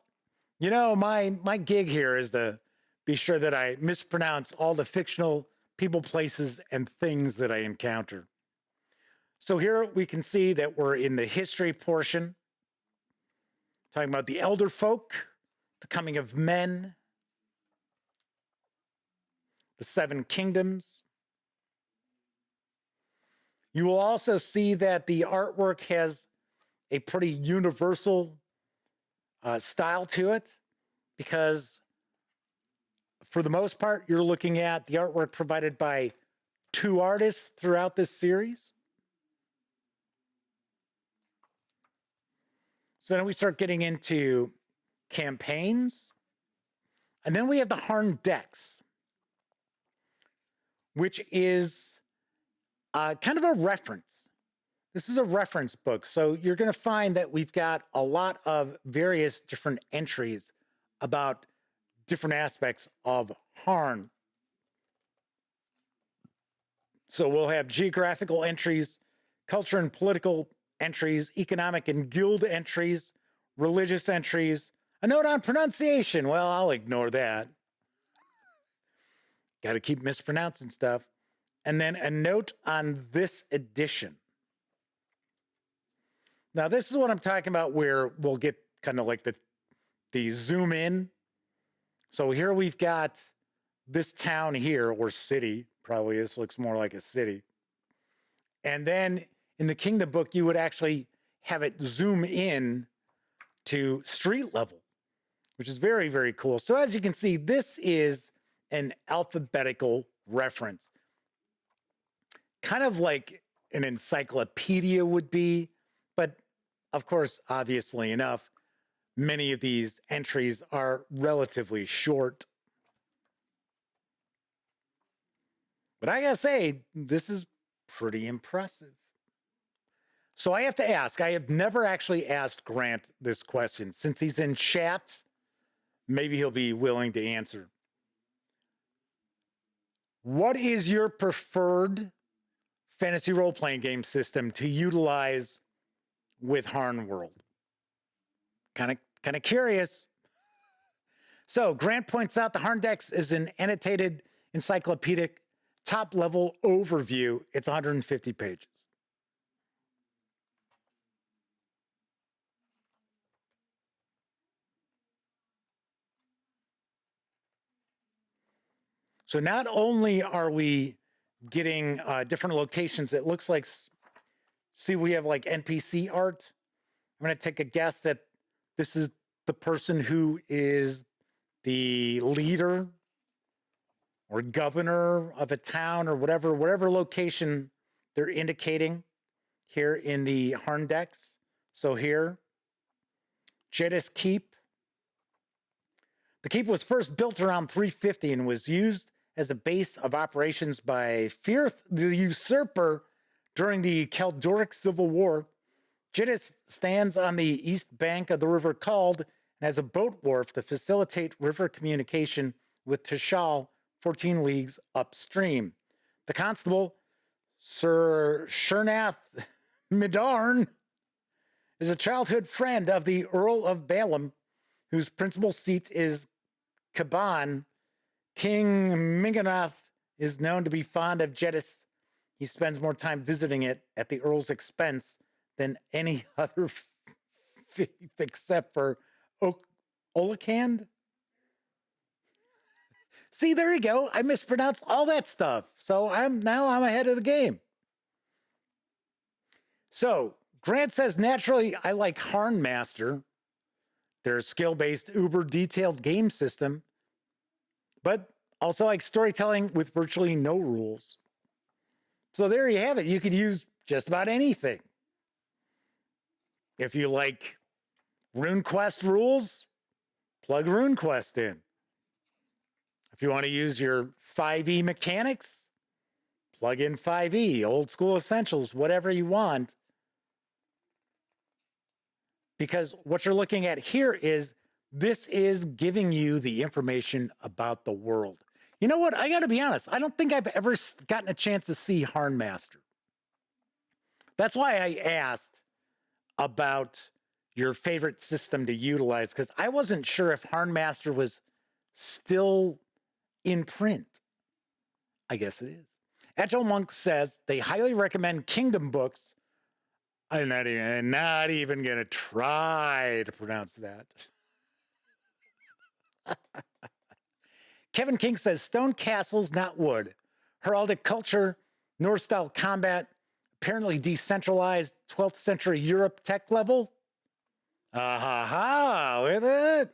you know, my gig here is to be sure that I mispronounce all the fictional people, places, and things that I encounter. So here we can see that we're in the history portion, talking about the elder folk, the coming of men, the 7 kingdoms. You will also see that the artwork has a pretty universal style to it, because for the most part, you're looking at the artwork provided by 2 artists throughout this series. So then we start getting into campaigns. And then we have the Harn decks, which is kind of a reference. This is a reference book. So you're going to find that we've got a lot of various different entries about different aspects of Harn. So we'll have geographical entries, culture and political entries, economic and guild entries, religious entries, a note on pronunciation. Well, I'll ignore that. Got to keep mispronouncing stuff. And then a note on this edition. Now, this is what I'm talking about, where we'll get kind of like the zoom in. So here we've got this town here, or city, probably this looks more like a city. And then in the Kingdom book, you would actually have it zoom in to street level, which is very, very cool. So as you can see, this is an alphabetical reference, kind of like an encyclopedia would be. But of course, obviously enough, many of these entries are relatively short. But I gotta say, this is pretty impressive. So I have to ask, I have never actually asked Grant this question. Since he's in chat, maybe he'll be willing to answer. What is your preferred fantasy role-playing game system to utilize with HârnWorld? Kind of curious. So Grant points out the Harn Decks is an annotated encyclopedic top-level overview. It's 150 pages. So not only are we getting different locations, it looks like, see, we have like NPC art. I'm going to take a guess that this is the person who is the leader or governor of a town or whatever location they're indicating here in the Harn decks. So here, Jedis Keep. The keep was first built around 350 and was used as a base of operations by Firth the Usurper during the Kalduric Civil War. Jedis stands on the east bank of the River Cald and has a boat wharf to facilitate river communication with Tishal, 14 leagues upstream. The constable, Sir Shernath Midarn, is a childhood friend of the Earl of Balaam, whose principal seat is Caban. King Minganath is known to be fond of Jedis. He spends more time visiting it at the Earl's expense than any other except for Olakand. See, there you go. I mispronounced all that stuff. So I'm ahead of the game. So Grant says, naturally, I like HârnMaster, their skill-based, uber-detailed game system, but also like storytelling with virtually no rules. So there you have it. You could use just about anything. If you like RuneQuest rules, plug RuneQuest in. If you want to use your 5e mechanics, plug in 5e, old school essentials, whatever you want. Because what you're looking at here is, this is giving you the information about the world. You know what? I got to be honest. I don't think I've ever gotten a chance to see HârnMaster. That's why I asked about your favorite system to utilize, because I wasn't sure if HârnMaster was still in print. I guess it is. Agile Monk says they highly recommend Kingdom books. I'm not even going to try to pronounce that. Kevin King says stone castles, not wood. Heraldic culture, Norse-style combat, apparently decentralized 12th century Europe tech level. With it.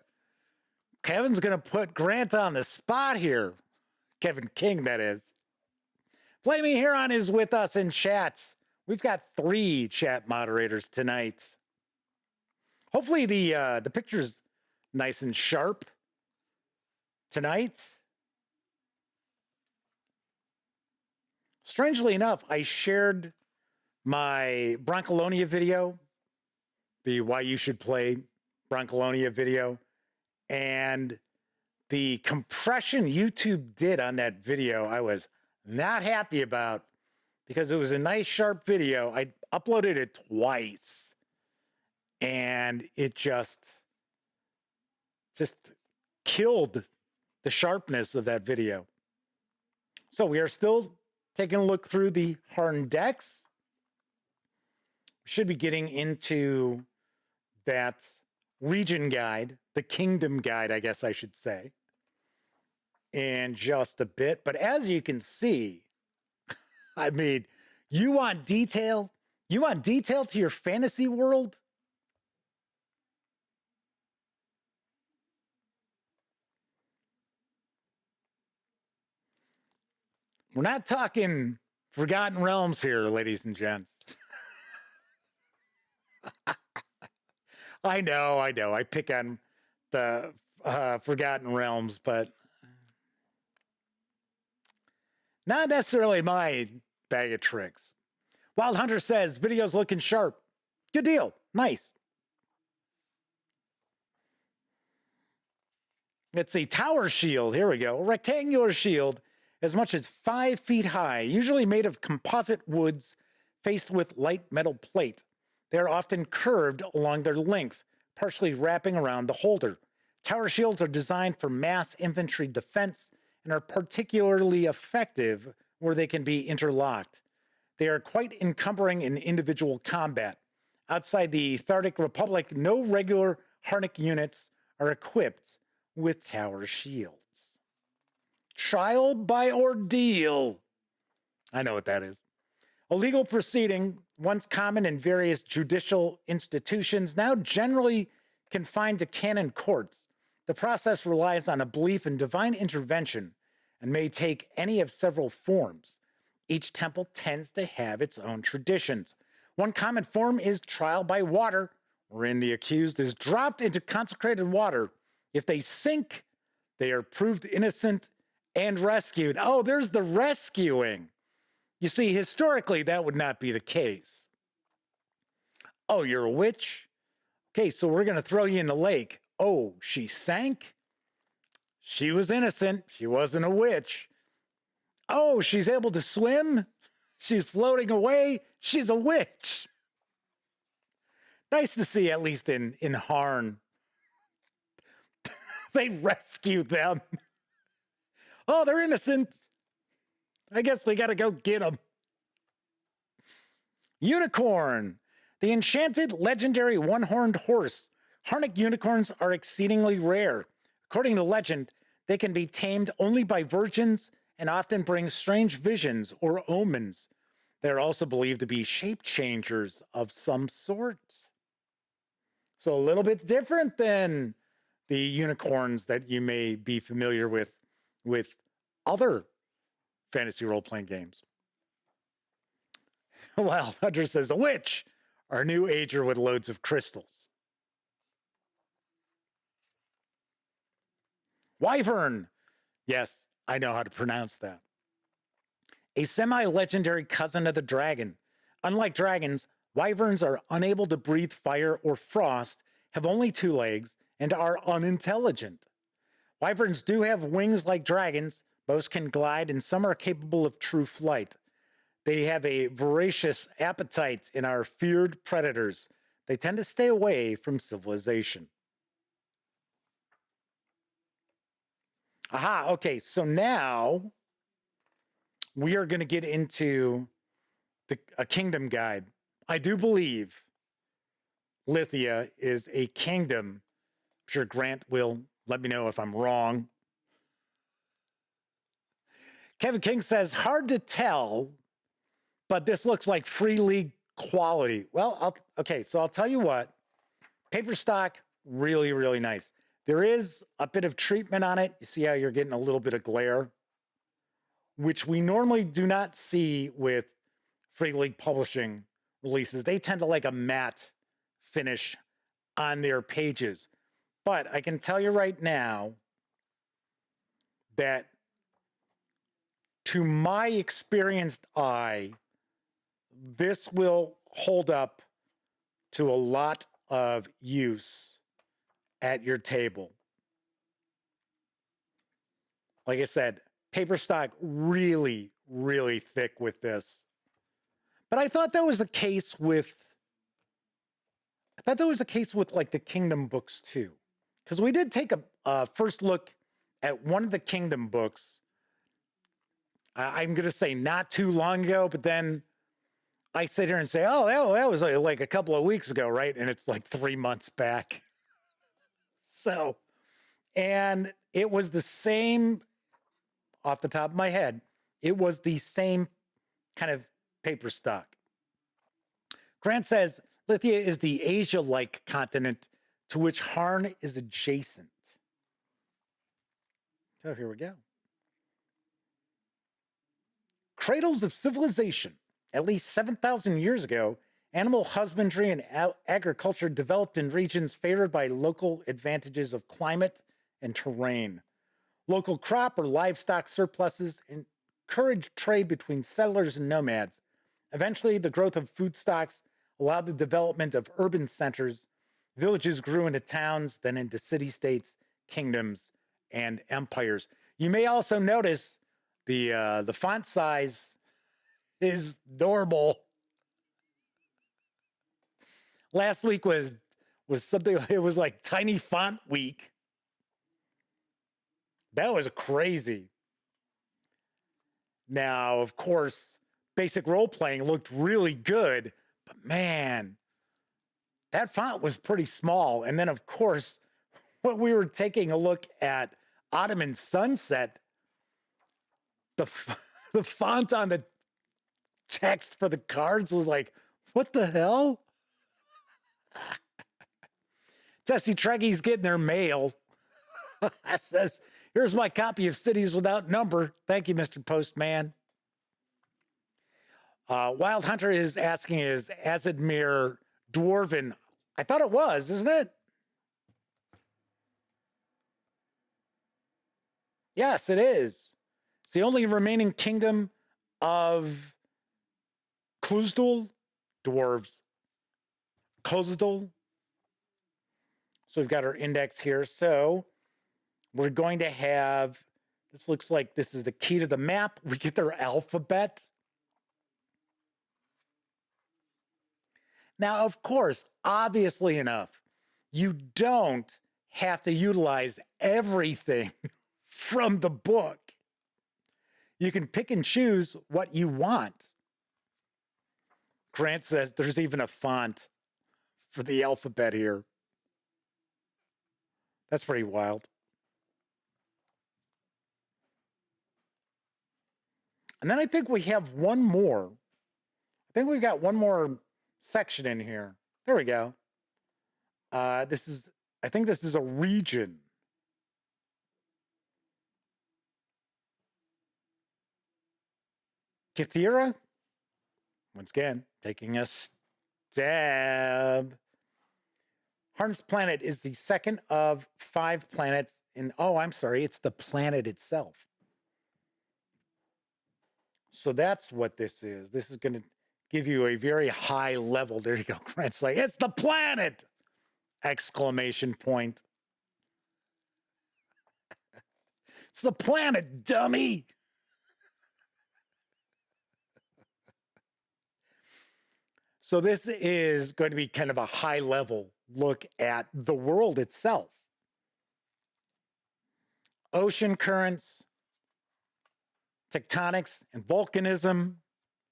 Kevin's going to put Grant on the spot here. Kevin King, that is. Flaming Huron is with us in chat. We've got 3 chat moderators tonight. Hopefully the picture's nice and sharp tonight. Strangely enough, I shared my Broncolonia video, the Why You Should Play Broncolonia video, and the compression YouTube did on that video, I was not happy about because it was a nice, sharp video. I uploaded it twice, and it just killed the sharpness of that video. So we are still taking a look through the Harn decks. We should be getting into that region guide, the kingdom guide, I guess I should say, in just a bit. But as you can see, I mean, you want detail? You want detail to your fantasy world? We're not talking Forgotten Realms here, ladies and gents. I know. I pick on the Forgotten Realms, but not necessarily my bag of tricks. Wild Hunter says, video's looking sharp. Good deal. Nice. It's a tower shield. Here we go. A rectangular shield as much as 5 feet high, usually made of composite woods faced with light metal plate. They are often curved along their length, partially wrapping around the holder. Tower shields are designed for mass infantry defense and are particularly effective where they can be interlocked. They are quite encumbering in individual combat. Outside the Thardic Republic, no regular Harnic units are equipped with tower shields. Trial by ordeal. I know what that is. A legal proceeding, once common in various judicial institutions, now generally confined to canon courts. The process relies on a belief in divine intervention and may take any of several forms. Each temple tends to have its own traditions. One common form is trial by water, wherein the accused is dropped into consecrated water. If they sink, they are proved innocent and rescued. Oh, there's the rescuing. You see, historically, that would not be the case. Oh, you're a witch? Okay, so we're going to throw you in the lake. Oh, she sank? She was innocent. She wasn't a witch. Oh, she's able to swim? She's floating away? She's a witch. Nice to see, at least in Harn. They rescued them. Oh, they're innocent. I guess we got to go get them. Unicorn, the enchanted legendary one-horned horse. Harnic unicorns are exceedingly rare. According to legend, they can be tamed only by virgins and often bring strange visions or omens. They are also believed to be shape changers of some sort. So a little bit different than the unicorns that you may be familiar with other fantasy role-playing games. Wild Hunter says, a witch, our new ager with loads of crystals. Wyvern. Yes, I know how to pronounce that. A semi-legendary cousin of the dragon. Unlike dragons, wyverns are unable to breathe fire or frost, have only 2 legs, and are unintelligent. Wyverns do have wings like dragons. Most can glide, and some are capable of true flight. They have a voracious appetite and are feared predators. They tend to stay away from civilization. Aha, okay, so now we are going to get into a kingdom guide. I do believe Lithia is a kingdom. I'm sure Grant will let me know if I'm wrong. Kevin King says, hard to tell, but this looks like Free League quality. Well, okay, so I'll tell you what. Paper stock, really, really nice. There is a bit of treatment on it. You see how you're getting a little bit of glare, which we normally do not see with Free League Publishing releases. They tend to like a matte finish on their pages. But I can tell you right now that to my experienced eye, this will hold up to a lot of use at your table. Like I said, paper stock really, really thick with this. But I thought that was the case with, like the Kingdom books too. Because we did take a first look at one of the Kingdom books. I'm going to say not too long ago, but then I sit here and say, oh, that was like a couple of weeks ago, right? And it's like 3 months back. So, and it was the same, off the top of my head, it was the same kind of paper stock. Grant says, Lithia is the Asia-like continent to which Harn is adjacent. So here we go. Cradles of civilization. At least 7,000 years ago, animal husbandry and agriculture developed in regions favored by local advantages of climate and terrain. Local crop or livestock surpluses encouraged trade between settlers and nomads. Eventually, the growth of food stocks allowed the development of urban centers. Villages grew into towns, then into city-states, kingdoms, and empires. You may also notice the font size is normal. Last week was something, it was like tiny font week. That was crazy. Now, of course, basic role-playing looked really good, but man, that font was pretty small. And then, of course, when we were taking a look at Ottoman Sunset, the font on the text for the cards was like, what the hell? Tessie Treggy's getting their mail. Says, here's my copy of Cities Without Number. Thank you, Mr. Postman. Wild Hunter is asking, is Azadmir Dwarven? I thought it was, isn't it? Yes, it is. It's the only remaining kingdom of Khuzdul dwarves. Khuzdul. So we've got our index here. So we're going to have, this looks like this is the key to the map. We get their alphabet. Now, of course, obviously enough, you don't have to utilize everything from the book. You can pick and choose what you want. Grant says there's even a font for the alphabet here. That's pretty wild. And then I think we have one more. I think we've got one more section in here. There we go. I think this is a region. Kathira, once again, taking a stab. Harn's planet is the second of 5 planets in, oh, I'm sorry, it's the planet itself. So that's what this is. This is going to give you a very high level. There you go. Grant's like, it's the planet! Exclamation point. It's the planet, dummy! So this is going to be kind of a high level look at the world itself. Ocean currents, tectonics and volcanism.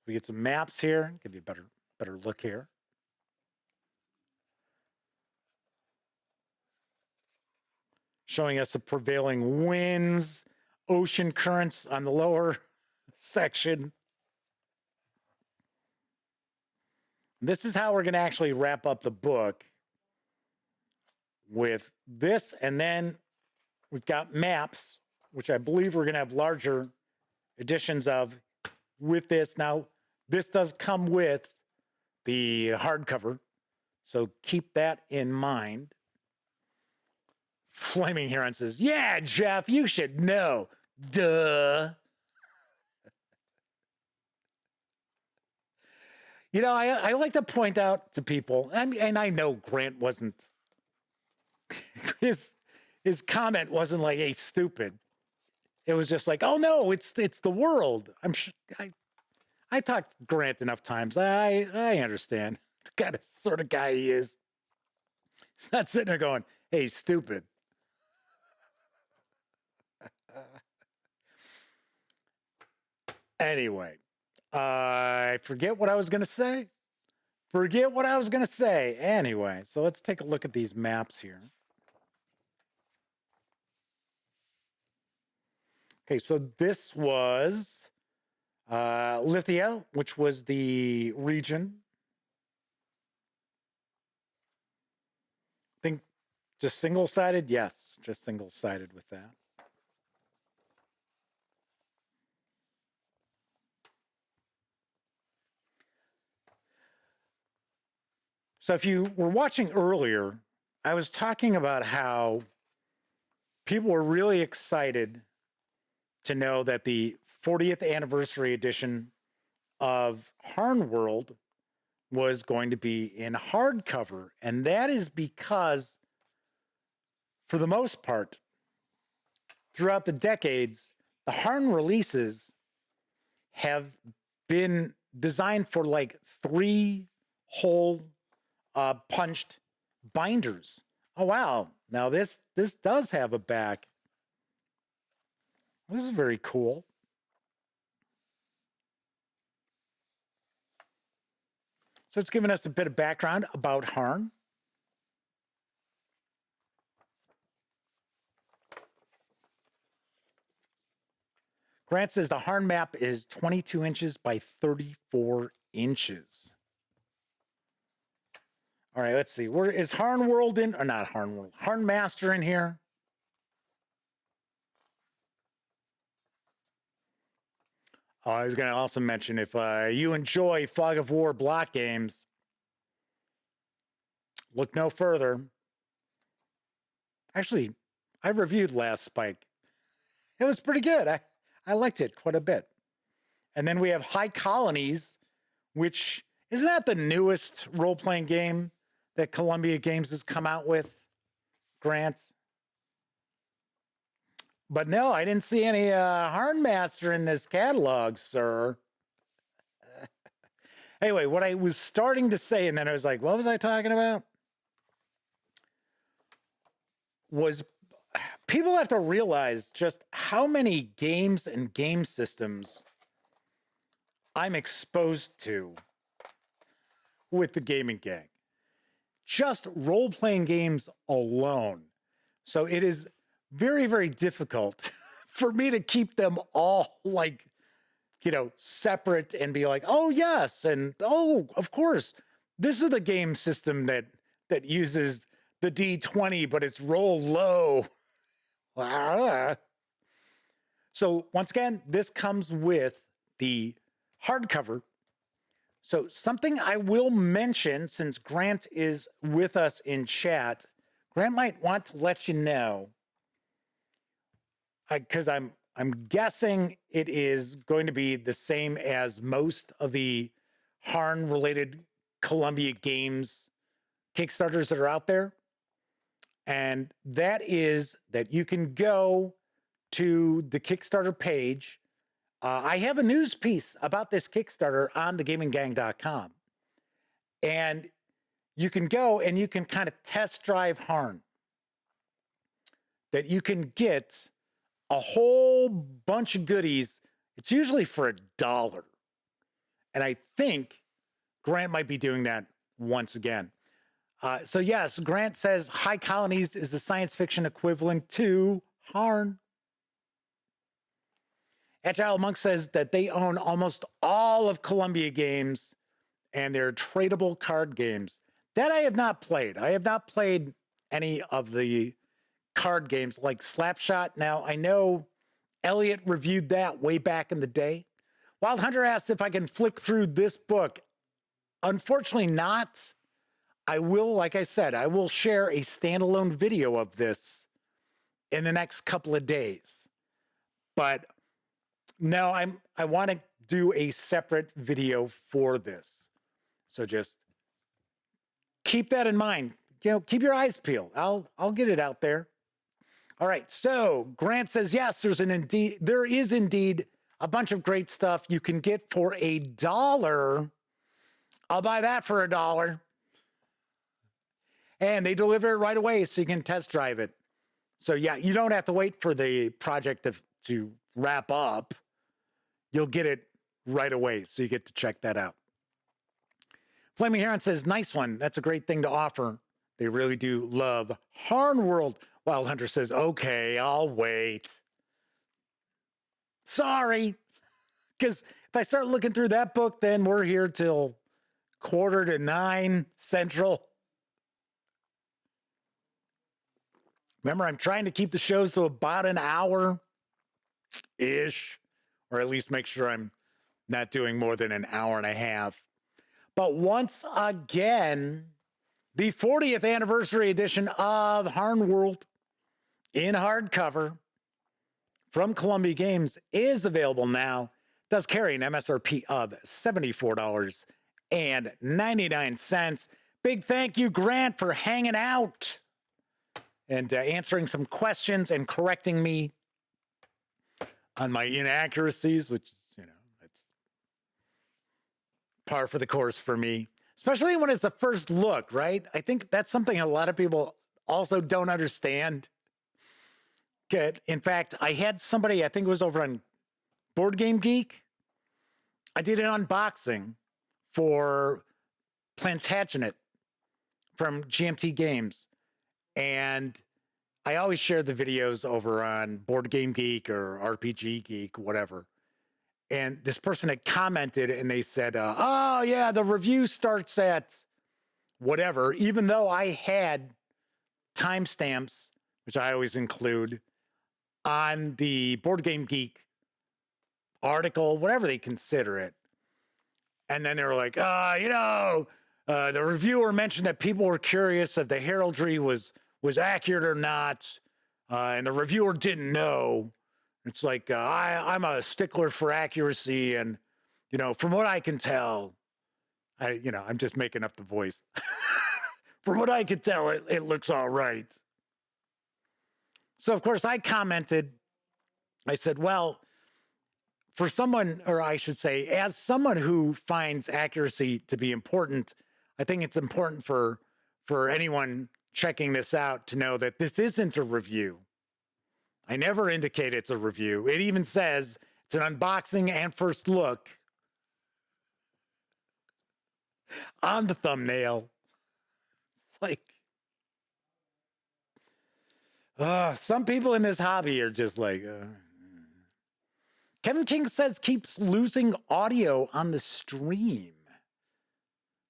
We get some maps here, give you a better look here. Showing us the prevailing winds, ocean currents on the lower section. This is how we're going to actually wrap up the book with this, and then we've got maps, which I believe we're going to have larger editions of with this. Now, this does come with the hardcover, so keep that in mind. Flaming Heron says, yeah, Jeff, you should know. Duh. You know, I like to point out to people, and I know Grant wasn't, his comment wasn't like, hey, stupid. It was just like, oh no, it's the world. I'm sure I talked to Grant enough times. I understand the kind of sort of guy he is. He's not sitting there going, hey, stupid. Anyway, I forget what I was going to say. Anyway, so let's take a look at these maps here. Okay, so this was Lithia, which was the region. I think just single-sided? Yes, just single-sided with that. So if you were watching earlier, I was talking about how people were really excited to know that the 40th anniversary edition of HârnWorld was going to be in hardcover. And that is because, for the most part, throughout the decades, the Harn releases have been designed for like 3 hole punched binders. Oh, wow. Now this does have a back. This is very cool. So it's giving us a bit of background about Harn. Grant says the Harn map is 22 inches by 34 inches. All right, let's see. Where is HârnWorld in, or not HârnWorld, HârnMaster in here? I was going to also mention, if you enjoy Fog of War block games, look no further. Actually, I reviewed Last Spike. It was pretty good. I liked it quite a bit. And then we have High Colonies, which isn't that the newest role-playing game that Columbia Games has come out with, Grant? But no, I didn't see any HârnMaster in this catalog, sir. Anyway, what I was starting to say, and then I was like, what was I talking about? Was people have to realize just how many games and game systems I'm exposed to with the gaming gang. Just role-playing games alone. So it is very, very difficult for me to keep them all like, you know, separate and be like, oh yes, and oh, of course, this is the game system that uses the D20, but it's roll low. So once again, this comes with the hardcover. So something I will mention, since Grant is with us in chat, Grant might want to let you know, because I'm guessing it is going to be the same as most of the Harn-related Columbia Games Kickstarters that are out there. And that is that you can go to the Kickstarter page. I have a news piece about this Kickstarter on thegaminggang.com. And you can go and you can kind of test drive Harn. That you can get a whole bunch of goodies It's usually for $1. And I think Grant might be doing that once again. So yes, Grant says High Colonies is the science fiction equivalent to Harn. Agile Monk says that they own almost all of Columbia Games and their tradable card games. That I have not played. I have not played any of the card games like Slapshot. Now, I know Elliot reviewed that way back in the day. Wild Hunter asked if I can flick through this book. Unfortunately not. I will, like I said, I will share a standalone video of this in the next couple of days. But no, I want to do a separate video for this. So just keep that in mind. You know, keep your eyes peeled. I'll get it out there. All right. So Grant says, yes, there is indeed a bunch of great stuff you can get for $1. I'll buy that for $1. And they deliver it right away so you can test drive it. So yeah, you don't have to wait for the project to wrap up. You'll get it right away, so you get to check that out. Flaming Heron says, nice one. That's a great thing to offer. They really do love HârnWorld. Wild Hunter says, okay, I'll wait. Sorry. Because if I start looking through that book, then we're here till 8:45 Central. Remember, I'm trying to keep the shows to about an hour-ish, or at least make sure I'm not doing more than an hour and a half. But once again, the 40th anniversary edition of HârnWorld in hardcover from Columbia Games is available now. It does carry an MSRP of $74.99. Big thank you, Grant, for hanging out and answering some questions and correcting me on my inaccuracies, which, you know, it's par for the course for me, especially when it's a first look, right? I think that's something a lot of people also don't understand. In fact, I had somebody, I think it was over on Board Game Geek. I did an unboxing for Plantagenet from GMT Games. And I always share the videos over on Board Game Geek or RPG Geek, whatever. And this person had commented and they said, oh, yeah, the review starts at whatever, even though I had timestamps, which I always include, on the Board Game Geek article, whatever they consider it. And then they were like, the reviewer mentioned that people were curious if the heraldry was accurate or not, and the reviewer didn't know. It's like, I'm a stickler for accuracy, and, you know, from what I can tell, I'm just making up the voice. From what I could tell, it looks all right. So, of course, I commented, I said, well, for someone, or I should say, as someone who finds accuracy to be important, I think it's important for anyone checking this out to know that this isn't a review. I never indicate it's a review. It even says it's an unboxing and first look on the thumbnail. It's like, some people in this hobby are just like, Kevin King says keeps losing audio on the stream.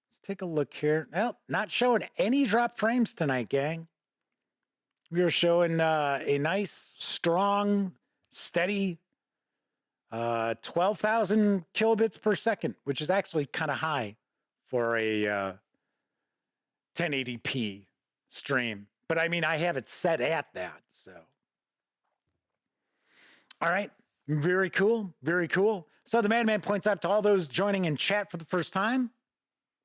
Let's take a look here. Well, not showing any drop frames tonight, gang. We are showing a nice, strong, steady 12,000 kilobits per second, which is actually kind of high for a 1080p stream. But I mean, I have it set at that, so. All right. Very cool. Very cool. So the Madman points out to all those joining in chat for the first time.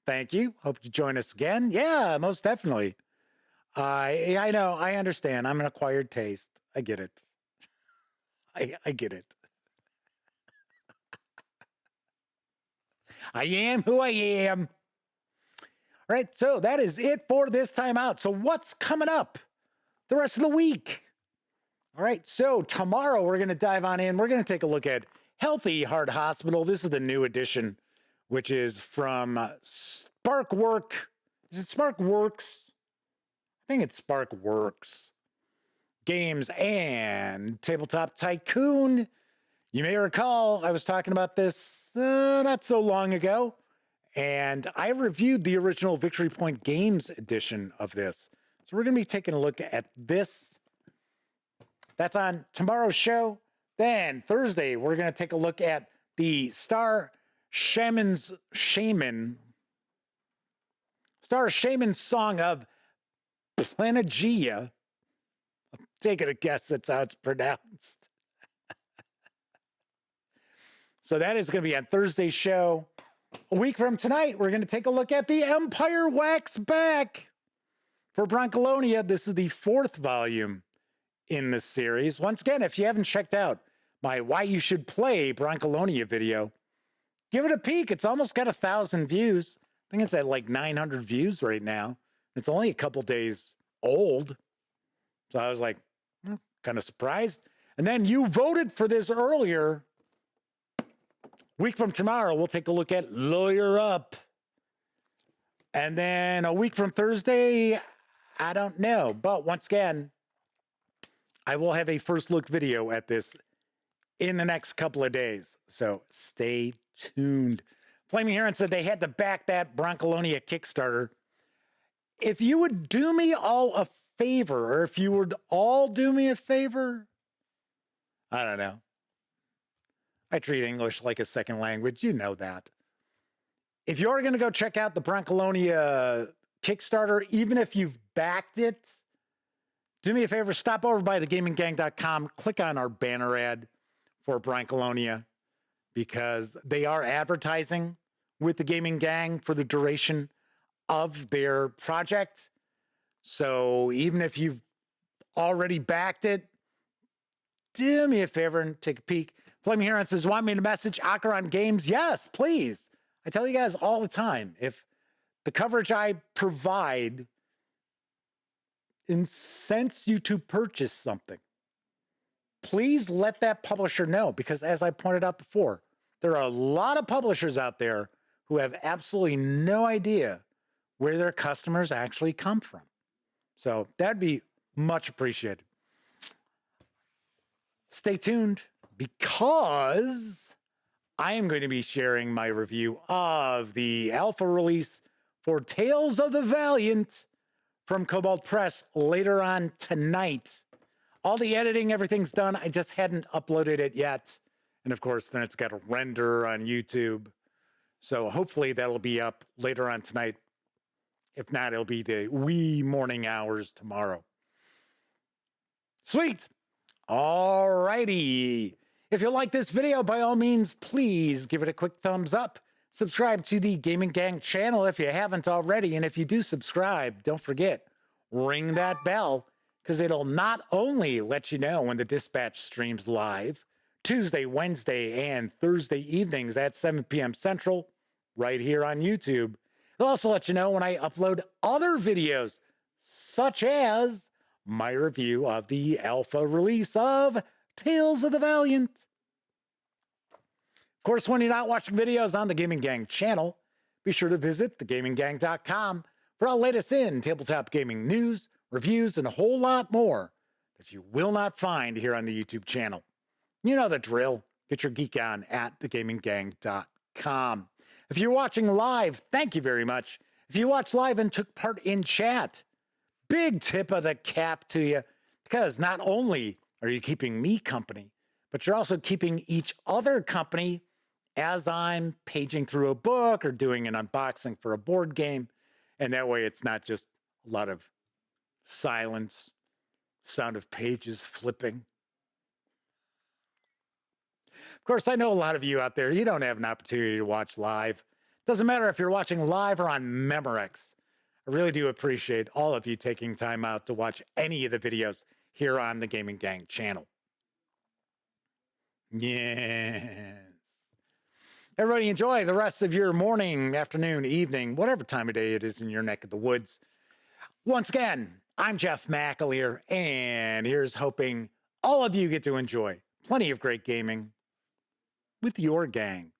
Thank you. Hope you join us again. Yeah, most definitely. I know. I understand. I'm an acquired taste. I get it. I get it. I am who I am. All right. So that is it for this time out. So what's coming up the rest of the week? All right, so tomorrow we're going to dive on in. We're going to take a look at Healthy Heart Hospital. This is the new edition, which is from Sparkwork. Is it Sparkworks? I think it's Sparkworks Games and Tabletop Tycoon. You may recall I was talking about this not so long ago, and I reviewed the original Victory Point Games edition of this. So we're going to be taking a look at this. That's on tomorrow's show. Then Thursday, we're going to take a look at the Star Shaman Song of Planagia. I'm taking a guess that's how it's pronounced. So that is going to be on Thursday's show. A week from tonight, we're going to take a look at the Empire Wax Back for Broncolonia. This is the 4th volume in this series. Once again, if you haven't checked out my Why You Should Play Broncolonia video, give it a peek. It's almost got 1,000 views. I think it's at like 900 views right now. It's only a couple days old. So I was like, kind of surprised. And then you voted for this earlier. Week from tomorrow, we'll take a look at Lawyer Up. And then a week from Thursday, I don't know. But once again, I will have a first look video at this in the next couple of days. So stay tuned. Flaming Heron said they had to back that Broncolonia Kickstarter. If you would do me all a favor, or if you would all do me a favor, I don't know. I treat English like a second language. You know that. If you're going to go check out the Broncolonia Kickstarter, even if you've backed it, do me a favor, stop over by thegaminggang.com, click on our banner ad for Broncolonia, because they are advertising with the Gaming Gang for the duration of their project. So even if you've already backed it, do me a favor and take a peek. Flaming Heron says, want me to message Acheron Games? Yes, please. I tell you guys all the time, if the coverage I provide incents you to purchase something, please let that publisher know, because as I pointed out before, there are a lot of publishers out there who have absolutely no idea where their customers actually come from. So that'd be much appreciated. Stay tuned, because I am going to be sharing my review of the alpha release for Tales of the Valiant from Cobalt Press later on tonight. All the editing, everything's done. I just hadn't uploaded it yet. And of course, then it's got to render on YouTube. So hopefully that'll be up later on tonight. If not, it'll be the wee morning hours tomorrow. Sweet. All righty. If you like this video, by all means, please give it a quick thumbs up. Subscribe to the Gaming Gang channel if you haven't already. And if you do subscribe, don't forget, ring that bell, because it'll not only let you know when the Dispatch streams live, Tuesday, Wednesday, and Thursday evenings at 7 p.m. Central, right here on YouTube. It'll also let you know when I upload other videos, such as my review of the alpha release of Tales of the Valiant. Of course, when you're not watching videos on the Gaming Gang channel, be sure to visit thegaminggang.com for all latest in tabletop gaming news, reviews, and a whole lot more that you will not find here on the YouTube channel. You know the drill. Get your geek on at thegaminggang.com. If you're watching live, thank you very much. If you watched live and took part in chat, big tip of the cap to you, because not only are you keeping me company, but you're also keeping each other company as I'm paging through a book or doing an unboxing for a board game. And that way it's not just a lot of silence, sound of pages flipping. Of course, I know a lot of you out there, you don't have an opportunity to watch live. Doesn't matter if you're watching live or on Memorex. I really do appreciate all of you taking time out to watch any of the videos here on the Gaming Gang channel. Yes. Everybody enjoy the rest of your morning, afternoon, evening, whatever time of day it is in your neck of the woods. Once again, I'm Jeff McAleer, and here's hoping all of you get to enjoy plenty of great gaming with your gang.